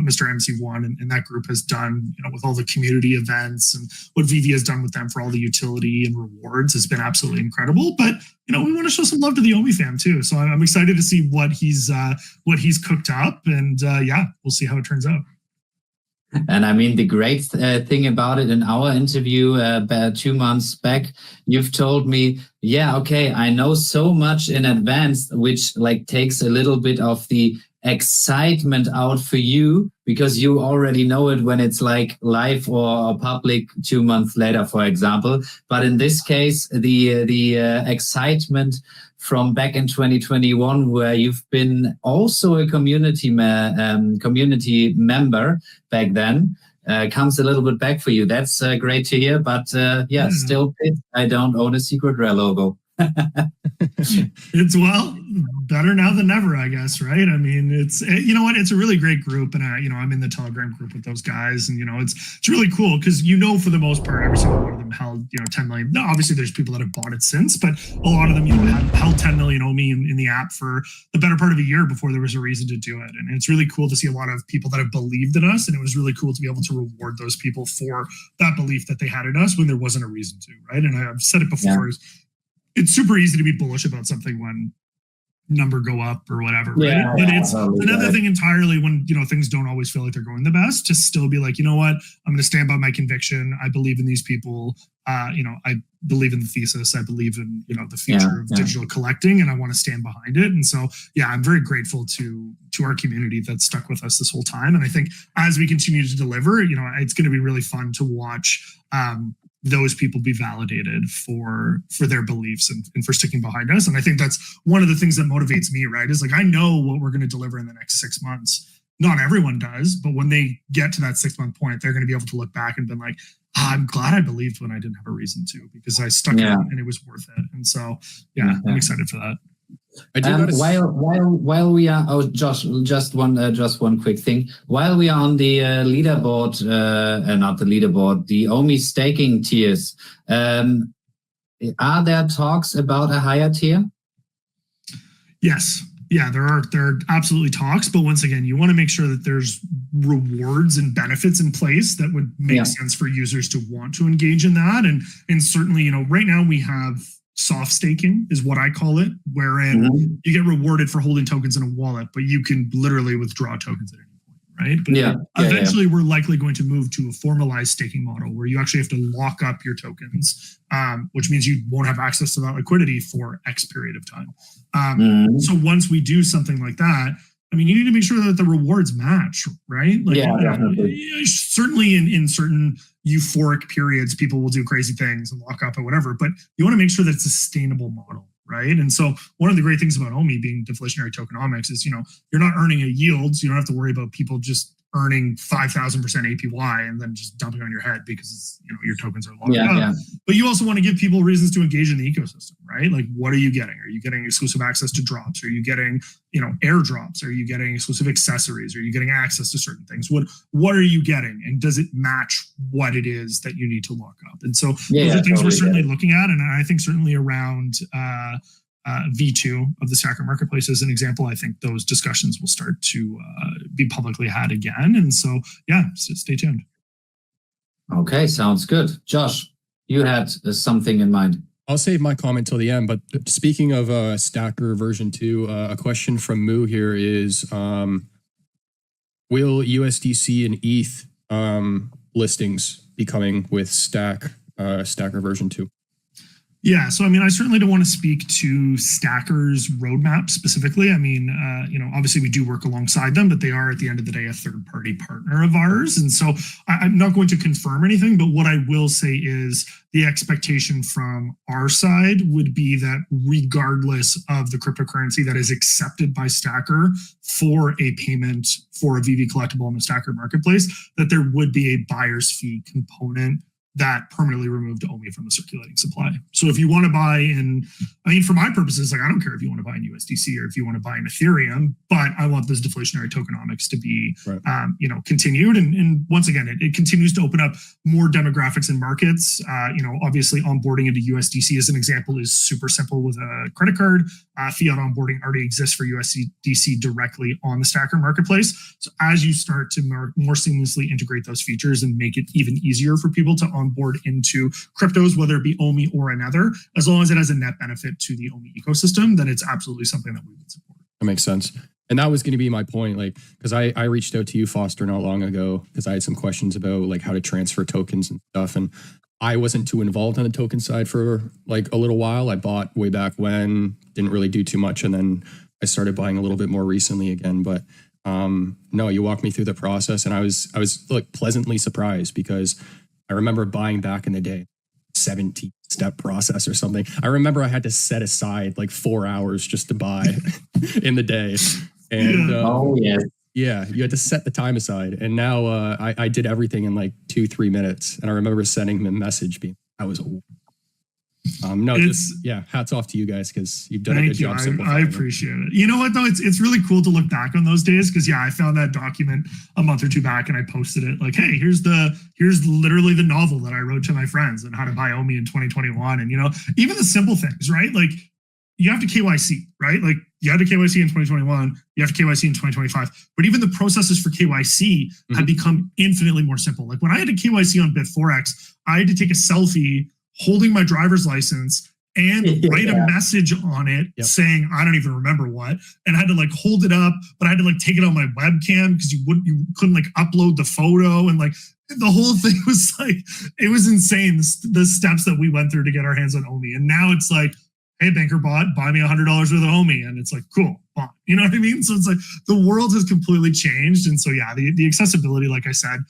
Mr. MC1 and that group has done, with all the community events, and what VeVe has done with them for all the utility and rewards has been absolutely incredible. But we want to show some love to the OMI fam too. So I'm excited to see what he's cooked up, and we'll see how it turns out. And I mean, the great thing about it, in our interview about 2 months back, you've told me, I know so much in advance, which takes a little bit of the excitement out for you, because you already know it when it's live or public 2 months later, for example. But in this case, the excitement from back in 2021, where you've been also a community member back then, comes a little bit back for you. That's great to hear. But still, I don't own a Secret Rare logo. It's better now than never, I guess, right? I mean, it's it's a really great group, and I'm in the Telegram group with those guys, and it's really cool because for the most part every single one of them held 10 million. Now, obviously there's people that have bought it since, but a lot of them held 10 million OMI in the app for the better part of a year before there was a reason to do it. And it's really cool to see a lot of people that have believed in us, and it was really cool to be able to reward those people for that belief that they had in us when there wasn't a reason to, right? And I've said it before. It's super easy to be bullish about something when number go up or whatever, right? But it's another thing entirely when things don't always feel like they're going the best, to still be like, you know what, I'm going to stand by my conviction. I believe in these people. I believe in the thesis. I believe in the future of digital collecting, and I want to stand behind it. And so I'm very grateful to our community that's stuck with us this whole time. And I think as we continue to deliver, it's going to be really fun to watch those people be validated for their beliefs and for sticking behind us. And I think that's one of the things that motivates me, right? Is I know what we're going to deliver in the next 6 months. Not everyone does, but when they get to that 6 month point, they're going to be able to look back and be like, I'm glad I believed when I didn't have a reason to, because I stuck it and it was worth it. And so, I'm excited for that. While we are, just one quick thing. While we are on the leaderboard, not the leaderboard, the OMI staking tiers, are there talks about a higher tier? Yes. Yeah, there are absolutely talks, but once again, you want to make sure that there's rewards and benefits in place that would make sense for users to want to engage in that. And certainly, right now we have soft staking is what I call it, wherein you get rewarded for holding tokens in a wallet, but you can literally withdraw tokens at any point, right? But eventually we're likely going to move to a formalized staking model where you actually have to lock up your tokens, which means you won't have access to that liquidity for X period of time. So once we do something like that, I mean, you need to make sure that the rewards match, right? Certainly in certain euphoric periods, people will do crazy things and lock up or whatever, but you want to make sure that it's a sustainable model, right? And so one of the great things about OMI being deflationary tokenomics is, you're not earning a yield, so you don't have to worry about people just earning 5,000% APY and then just dumping on your head because it's, your tokens are locked up. But you also want to give people reasons to engage in the ecosystem, right? Like, what are you getting? Are you getting exclusive access to drops? Are you getting, airdrops? Are you getting exclusive accessories? Are you getting access to certain things? What are you getting? And does it match what it is that you need to lock up? And so those are things we're certainly looking at. And I think certainly around V2 of the Stackr marketplace as an example, I think those discussions will start to be publicly had again. And so, stay tuned. Okay, sounds good. Josh, you had something in mind. I'll save my comment till the end, but speaking of Stackr version 2, a question from Moo here is, will USDC and ETH listings be coming with Stackr version 2? Yeah, so I mean, I certainly don't want to speak to Stackr's roadmap specifically. I mean, obviously we do work alongside them, but they are at the end of the day a third-party partner of ours. And so I'm not going to confirm anything, but what I will say is the expectation from our side would be that regardless of the cryptocurrency that is accepted by Stackr for a payment for a VeVe collectible in the Stackr marketplace, that there would be a buyer's fee component that permanently removed OMI from the circulating supply. So if you want to buy in, I mean, for my purposes, like I don't care if you want to buy in USDC or if you want to buy in Ethereum, but I want those deflationary tokenomics to be, continued. And once again, it continues to open up more demographics and markets. Obviously onboarding into USDC as an example is super simple with a credit card. Fiat onboarding already exists for USDC directly on the Stackr marketplace. So as you start to more seamlessly integrate those features and make it even easier for people to onboard into cryptos, whether it be OMI or another, as long as it has a net benefit to the OMI ecosystem, then it's absolutely something that we would support. That makes sense. And that was going to be my point, like, because I reached out to you, Foster, not long ago, because I had some questions about like how to transfer tokens and stuff. And I wasn't too involved on the token side for like a little while. I bought way back when, didn't really do too much. And then I started buying a little bit more recently again. But no, you walked me through the process, and I was like pleasantly surprised, because I remember buying back in the day, 17-step process or something. I remember I had to set aside like 4 hours just to buy in the day. And yeah, you had to set the time aside. And now I did everything in like 2-3 minutes. And I remember sending him a message being, hats off to you guys, because you've done a good job. I appreciate it. You know what though? It's really cool to look back on those days, because I found that document a month or two back and I posted it like, hey, here's literally the novel that I wrote to my friends on how to buy OMI in 2021. And even the simple things, right? Like you have to KYC, right? Like you had to KYC in 2021, you have to KYC in 2025. But even the processes for KYC have become infinitely more simple. Like when I had to KYC on Bit4X, I had to take a selfie holding my driver's license and write a message on it saying, I don't even remember what, and I had to like hold it up, but I had to like take it on my webcam because you couldn't like upload the photo, and like the whole thing was like, it was insane, the steps that we went through to get our hands on OMI. And now it's like, hey, banker bot, buy me $100 worth of OMI. And it's like, cool, fine. You know what I mean? So it's like the world has completely changed. And so, the accessibility, like I said,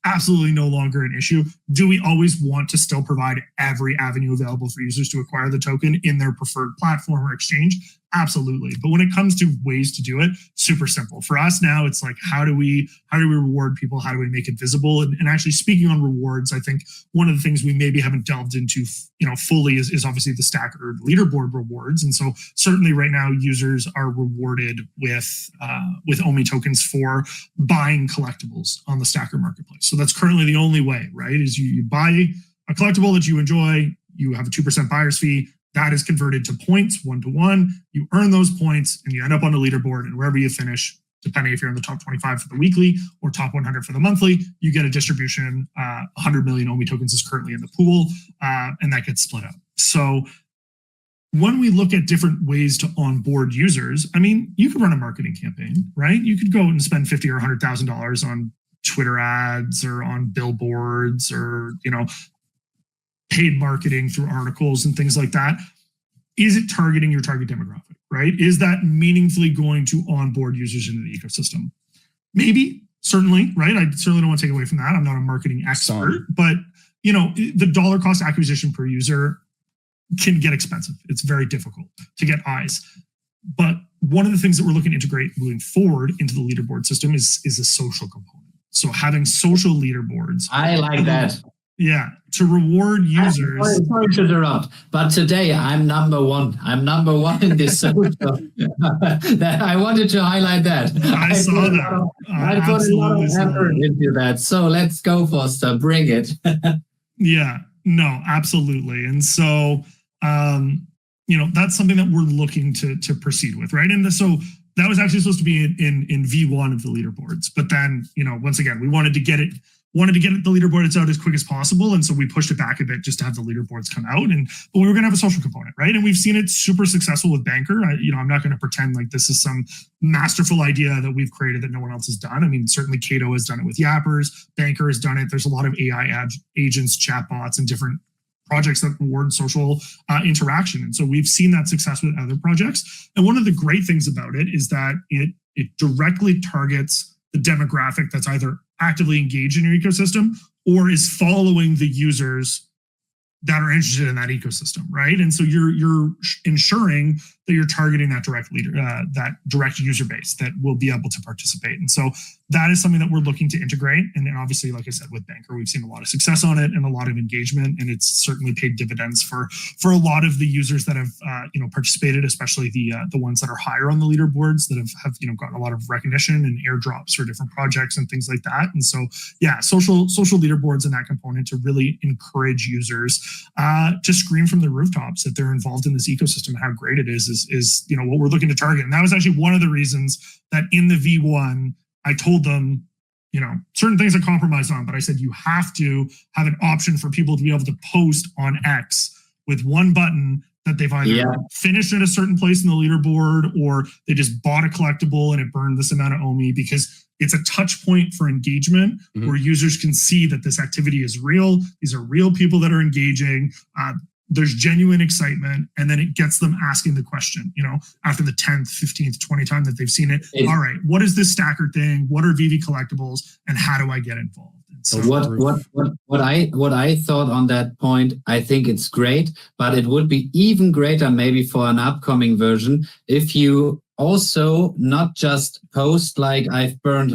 absolutely no longer an issue. Do we always want to still provide every avenue available for users to acquire the token in their preferred platform or exchange? Absolutely. But when it comes to ways to do it, super simple. For us now, it's like, how do we reward people? How do we make it visible? And actually, speaking on rewards, I think one of the things we maybe haven't delved into fully is obviously the Stackr leaderboard rewards. And so certainly right now, users are rewarded with OMI tokens for buying collectibles on the Stackr marketplace. So that's currently the only way, right? Is you buy a collectible that you enjoy, you have a 2% buyer's fee. That is converted to points 1-to-1. You earn those points and you end up on the leaderboard, and wherever you finish, depending if you're in the top 25 for the weekly or top 100 for the monthly, you get a distribution. 100 million OMI tokens is currently in the pool, and that gets split up. So when we look at different ways to onboard users, I mean, you could run a marketing campaign, right? You could go and spend $50,000 or $100,000 on Twitter ads or on billboards or, paid marketing through articles and things like that. Is it targeting your target demographic, right? Is that meaningfully going to onboard users into the ecosystem? Maybe, certainly, right? I certainly don't want to take away from that. I'm not a marketing expert, but the dollar cost acquisition per user can get expensive. It's very difficult to get eyes. But one of the things that we're looking to integrate moving forward into the leaderboard system is a social component. So having social leaderboards. I like that. Yeah, to reward users. Sorry to interrupt, but today I'm number one. I'm number one in this social. I wanted to highlight that. I saw that. I put a lot of effort into that. So let's go, Foster. Bring it. Yeah, no, absolutely. And so, that's something that we're looking to proceed with, right? And so that was actually supposed to be in V1 of the leaderboards. But then, once again, we wanted to get the leaderboards out as quick as possible. And so we pushed it back a bit just to have the leaderboards come out. But we were going to have a social component, right? And we've seen it super successful with Banker. I'm not going to pretend like this is some masterful idea that we've created that no one else has done. I mean, certainly Cato has done it with Yappers. Banker has done it. There's a lot of AI agents, chatbots, and different projects that reward social interaction. And so we've seen that success with other projects. And one of the great things about it is that it directly targets the demographic that's either actively engaged in your ecosystem or is following the users that are interested in that ecosystem, right? And so you're ensuring that you're targeting that direct user base that will be able to participate. And so that is something that we're looking to integrate. And then obviously, like I said, with Banker, we've seen a lot of success on it and a lot of engagement, and it's certainly paid dividends for a lot of the users that have participated, especially the ones that are higher on the leaderboards that have gotten a lot of recognition and airdrops for different projects and things like that. And so yeah, social leaderboards and that component to really encourage users to scream from the rooftops that they're involved in this ecosystem and how great it is what we're looking to target. And that was actually one of the reasons that in the V1 I told them, certain things are compromised on, but I said you have to have an option for people to be able to post on X with one button that they've either finished at a certain place in the leaderboard or they just bought a collectible and it burned this amount of OMI, because it's a touch point for engagement where users can see that this activity is real. These are real people that are engaging. There's genuine excitement, and then it gets them asking the question, after the 10th, 15th, 20th time that they've seen it. All right, what is this Stackr thing? What are VeVe collectibles, and how do I get involved? So what I thought on that point, I think it's great, but it would be even greater maybe for an upcoming version if you also not just post like I've burned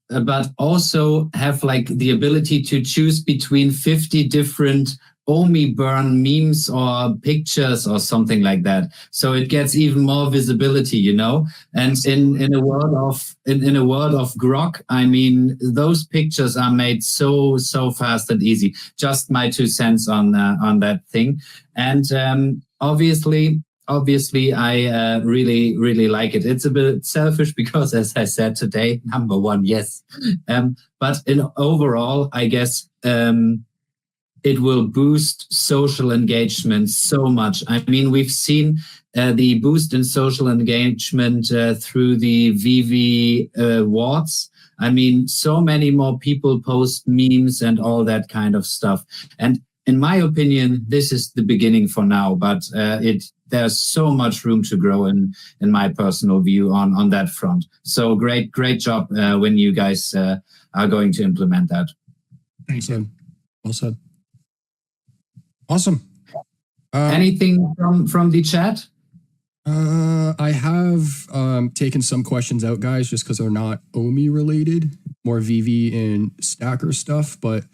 but also have like the ability to choose between 50 different OMI burn memes or pictures or something like that. So it gets even more visibility, And in a world of grok, I mean, those pictures are made so fast and easy. Just my 2 cents on that thing. And obviously, I really like it. It's a bit selfish because, as I said today, number one, yes. But in overall, I guess it will boost social engagement so much. I mean, we've seen the boost in social engagement through the VeVe awards. I mean, so many more people post memes and all that kind of stuff. And in my opinion, this is the beginning for now, but there's so much room to grow in my personal view on that front. So great job when you guys are going to implement that. Thanks, Ed. Well said. Awesome. Anything from the chat? I have taken some questions out, guys, just because they're not OMI related, more VeVe and Stackr stuff. But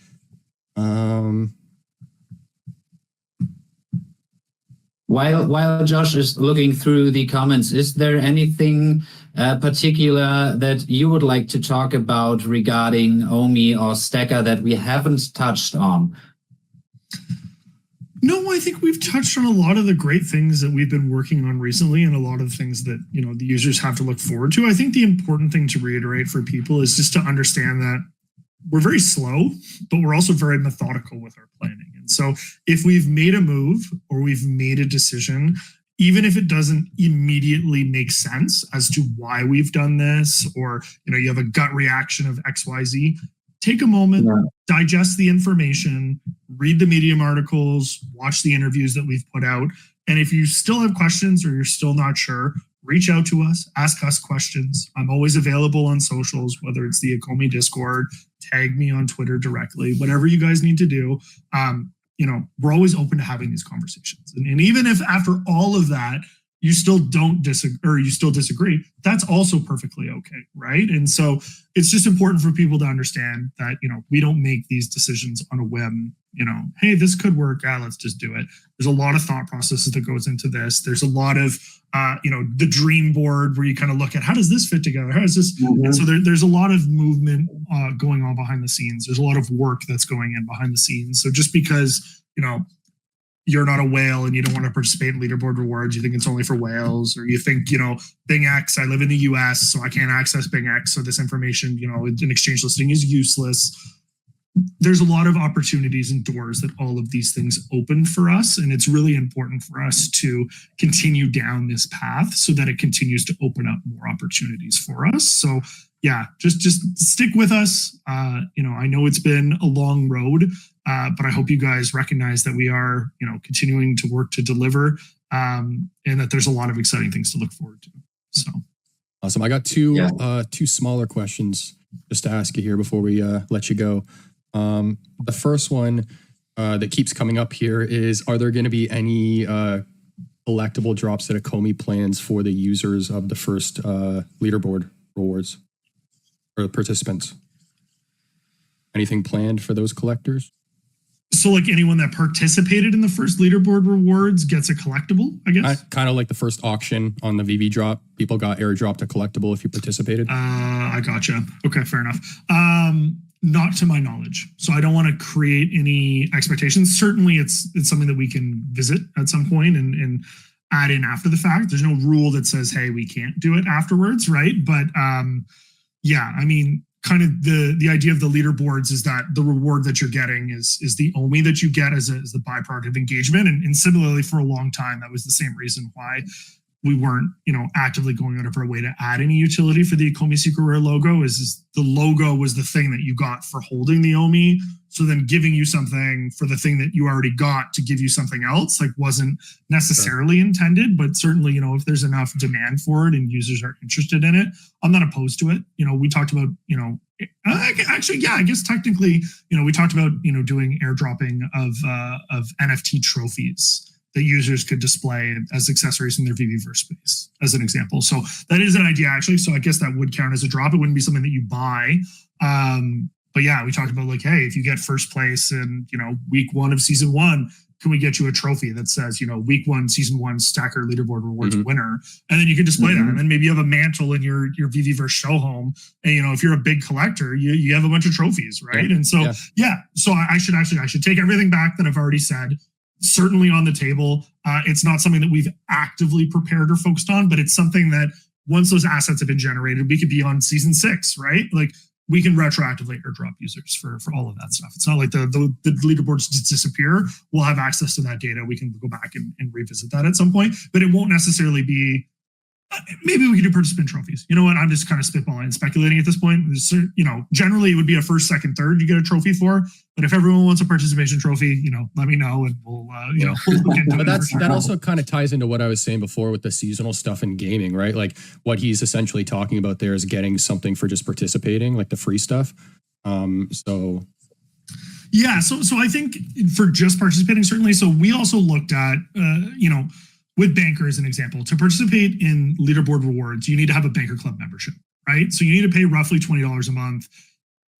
while Josh is looking through the comments, is there anything particular that you would like to talk about regarding OMI or Stackr that we haven't touched on? No, I think we've touched on a lot of the great things that we've been working on recently and a lot of things that, the users have to look forward to. I think the important thing to reiterate for people is just to understand that we're very slow, but we're also very methodical with our planning. And so if we've made a move or we've made a decision, even if it doesn't immediately make sense as to why we've done this, or, you have a gut reaction of XYZ, take a moment, digest the information, read the Medium articles, watch the interviews that we've put out. And if you still have questions or you're still not sure, reach out to us, ask us questions. I'm always available on socials, whether it's the ECOMI Discord, tag me on Twitter directly, whatever you guys need to do. We're always open to having these conversations. And even if after all of that, you still don't disagree, or you still disagree, that's also perfectly okay, right? And so it's just important for people to understand that, we don't make these decisions on a whim, hey, this could work, let's just do it. There's a lot of thought processes that goes into this. There's a lot of, the dream board where you kind of look at, how does this fit together? How does this? And so there's a lot of movement going on behind the scenes. There's a lot of work that's going in behind the scenes. So just because, you're not a whale and you don't want to participate in leaderboard rewards, you think it's only for whales, or you think, BingX, I live in the US, so I can't access BingX, so this information, an exchange listing is useless. There's a lot of opportunities and doors that all of these things open for us, and it's really important for us to continue down this path so that it continues to open up more opportunities for us. So yeah, just stick with us. I know it's been a long road, but I hope you guys recognize that we are, continuing to work to deliver, and that there's a lot of exciting things to look forward to. So awesome. I got two smaller questions just to ask you here before we let you go. The first one, that keeps coming up here is, are there going to be any collectible drops that ECOMI plans for the users of the first leaderboard rewards or the participants? Anything planned for those collectors? So like anyone that participated in the first leaderboard rewards gets a collectible, I guess? Kind of like the first auction on the VeVe drop. People got airdropped a collectible if you participated. I gotcha. Okay, fair enough. Not to my knowledge. So I don't want to create any expectations. Certainly it's something that we can visit at some point and add in after the fact. There's no rule that says, hey, we can't do it afterwards, right? But yeah, I mean, kind of the idea of the leaderboards is that the reward that you're getting is the OMI that you get as the byproduct of engagement. And similarly, for a long time, that was the same reason why we weren't, actively going out of our way to add any utility for the ECOMI Secret Rare logo. Is the logo was the thing that you got for holding the OMI. So then giving you something for the thing that you already got to give you something else, like wasn't necessarily intended, but certainly, if there's enough demand for it and users are interested in it, I'm not opposed to it. We talked about, actually, yeah, I guess technically, we talked about, doing airdropping of NFT trophies that users could display as accessories in their VeVeverse space, as an example. So that is an idea, actually. So I guess that would count as a drop. It wouldn't be something that you buy. But yeah, we talked about like, hey, if you get first place in, week 1 of season 1, can we get you a trophy that says, week 1, season 1 Stackr leaderboard rewards winner? And then you can display that. And then maybe you have a mantle in your VeVeverse show home. And, if you're a big collector, you have a bunch of trophies, right? And so, so I should take everything back that I've already said. Certainly on the table. It's not something that we've actively prepared or focused on, but it's something that once those assets have been generated, we could be on season 6, right? Like we can retroactively airdrop users for all of that stuff. It's not like the leaderboards just disappear. We'll have access to that data. We can go back and revisit that at some point, but it won't necessarily be, maybe we could do participant trophies. You know what? I'm just kind of spitballing and speculating at this point. Generally it would be a first, second, third you get a trophy for. But if everyone wants a participation trophy, let me know and we'll look into but it. That also kind of ties into what I was saying before with the seasonal stuff in gaming, right? Like what he's essentially talking about there is getting something for just participating, like the free stuff. So I think for just participating, certainly. So we also looked at, with Banker as an example, to participate in leaderboard rewards, you need to have a Banker Club membership, right? So you need to pay roughly $20 a month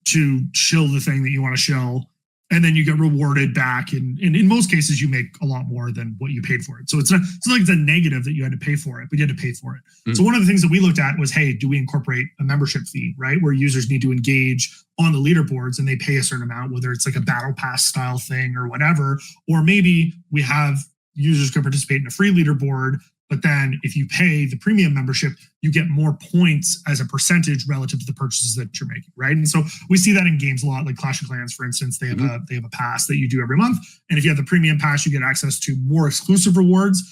to shill the thing that you want to shill. And then you get rewarded back. And in most cases, you make a lot more than what you paid for it. So it's not like it's a negative that you had to pay for it, but you had to pay for it. So one of the things that we looked at was, hey, do we incorporate a membership fee, right? Where users need to engage on the leaderboards and they pay a certain amount, whether it's like a battle pass style thing or whatever. Or maybe we have users can participate in a free leaderboard, but then if you pay the premium membership, you get more points as a percentage relative to the purchases that you're making, right? And so we see that in games a lot, like Clash of Clans, for instance. They have a pass that you do every month, and if you have the premium pass, you get access to more exclusive rewards.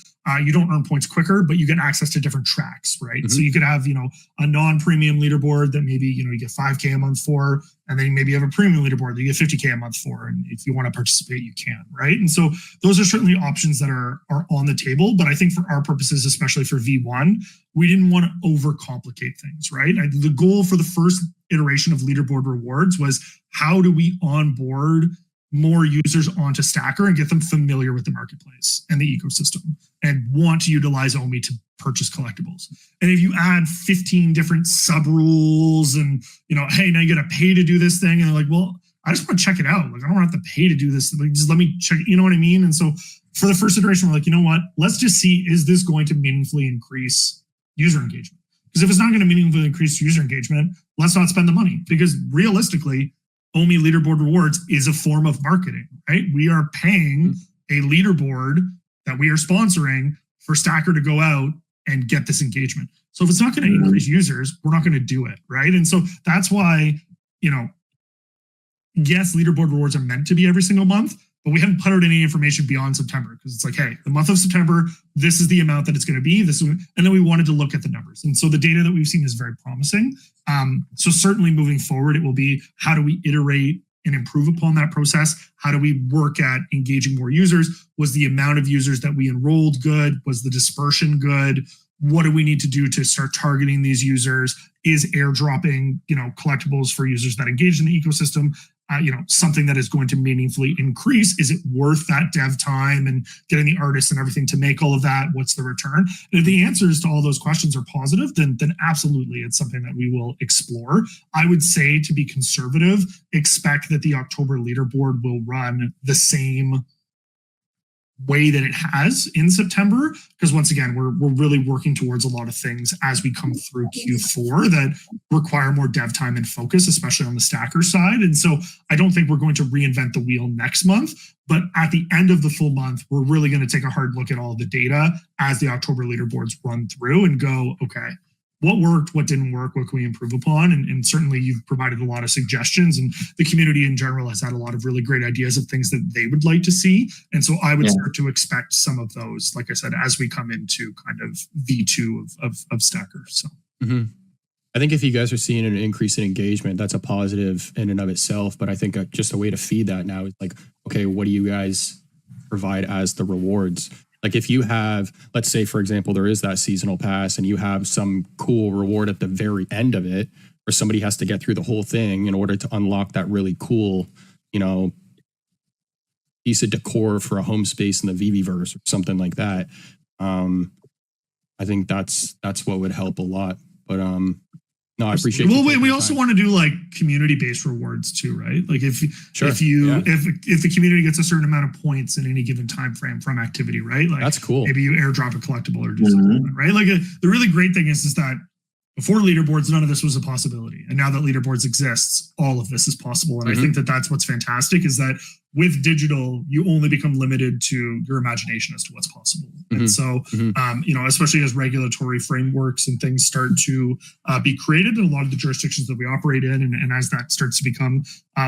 You don't earn points quicker, but you get access to different tracks, right? So you could have, a non-premium leaderboard that maybe, you get 5K a month for, and then maybe you have a premium leaderboard that you get 50K a month for. And if you want to participate, you can, right? And so those are certainly options that are on the table. But I think for our purposes, especially for V1, we didn't want to overcomplicate things, right? The goal for the first iteration of leaderboard rewards was, how do we onboard more users onto Stackr and get them familiar with the marketplace and the ecosystem and want to utilize OMI to purchase collectibles. And if you add 15 different sub rules and, hey, now you got to pay to do this thing. And they're like, well, I just want to check it out. Like, I don't have to pay to do this. Like, just let me check, you know what I mean? And so for the first iteration, we're like, you know what, let's just see, is this going to meaningfully increase user engagement? Because if it's not going to meaningfully increase user engagement, let's not spend the money. Because realistically, OMI leaderboard rewards is a form of marketing, right? We are paying a leaderboard that we are sponsoring for Stackr to go out and get this engagement. So if it's not going to increase users, we're not going to do it, right? And so that's why, yes, leaderboard rewards are meant to be every single month, but we haven't put out any information beyond September, because it's like, hey, the month of September, this is the amount that it's going to be. And then we wanted to look at the numbers. And so the data that we've seen is very promising. So certainly moving forward, it will be, how do we iterate and improve upon that process? How do we work at engaging more users? Was the amount of users that we enrolled good? Was the dispersion good? What do we need to do to start targeting these users? Is airdropping, collectibles for users that engage in the ecosystem something that is going to meaningfully increase? Is it worth that dev time and getting the artists and everything to make all of that? What's the return? And if the answers to all those questions are positive, then absolutely it's something that we will explore. I would say, to be conservative, expect that the October leaderboard will run the same way that it has in September, because once again, we're really working towards a lot of things as we come through Q4 that require more dev time and focus, especially on the Stackr side. And so I don't think we're going to reinvent the wheel next month, but at the end of the full month, we're really going to take a hard look at all of the data as the October leaderboards run through and go, okay, what worked, what didn't work, what can we improve upon? And certainly you've provided a lot of suggestions, and the community in general has had a lot of really great ideas of things that they would like to see. And so I would start to expect some of those, like I said, as we come into kind of V2 of Stackr. So I think if you guys are seeing an increase in engagement, that's a positive in and of itself. But I think just a way to feed that now is like, okay, what do you guys provide as the rewards? Like if you have, let's say, for example, there is that seasonal pass and you have some cool reward at the very end of it, or somebody has to get through the whole thing in order to unlock that really cool, piece of decor for a home space in the VeVeverse or something like that. I think that's what would help a lot. But no, I appreciate. Well, we also want to do like community-based rewards too, right? Like if the community gets a certain amount of points in any given time frame from activity, right? Like that's cool. Maybe you airdrop a collectible or do something, right? Like the really great thing is that before leaderboards, none of this was a possibility, and now that leaderboards exists, all of this is possible. And I think that that's what's fantastic, is that with digital, you only become limited to your imagination as to what's possible. And so, especially as regulatory frameworks and things start to be created in a lot of the jurisdictions that we operate in, and as that starts to become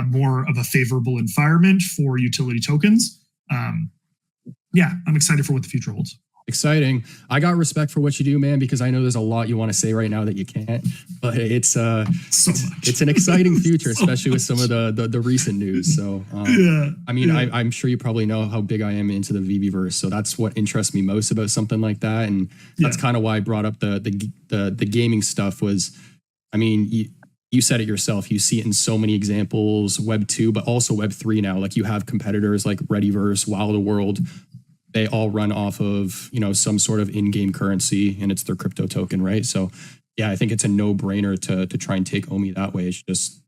more of a favorable environment for utility tokens, I'm excited for what the future holds. Exciting. I got respect for what you do, man, because I know there's a lot you want to say right now that you can't, but it's so much. It's an exciting future, especially with some of the recent news. So, I'm sure you probably know how big I am into the VeVeverse. So that's what interests me most about something like that. And that's kind of why I brought up the gaming stuff was, you said it yourself. You see it in so many examples, Web 2, but also Web 3 now. Like you have competitors like Readyverse, Wild World. They all run off of, some sort of in-game currency, and it's their crypto token, right? So, I think it's a no-brainer to try and take OMI that way. It's just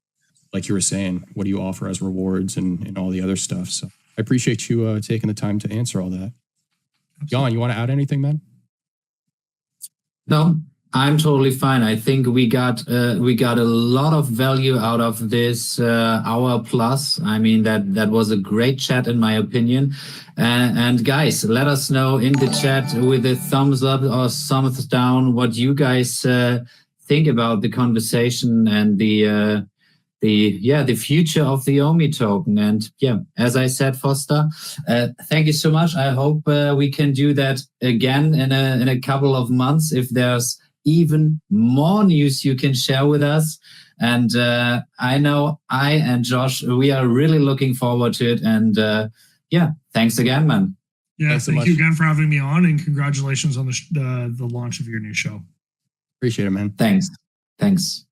like you were saying, what do you offer as rewards and all the other stuff? So I appreciate you taking the time to answer all that. Jan, you want to add anything, man? No, I'm totally fine. I think we got a lot of value out of this hour plus. That was a great chat in my opinion. And guys, let us know in the chat with a thumbs up or thumbs down what you guys think about the conversation and the future of the OMI token. And as I said, Foster, thank you so much. I hope we can do that again in a couple of months if there's even more news you can share with us. And I know I and Josh, we are really looking forward to it. And thanks again, man. Thank you again for having me on, and congratulations on the launch of your new show. Appreciate it, man. Thanks.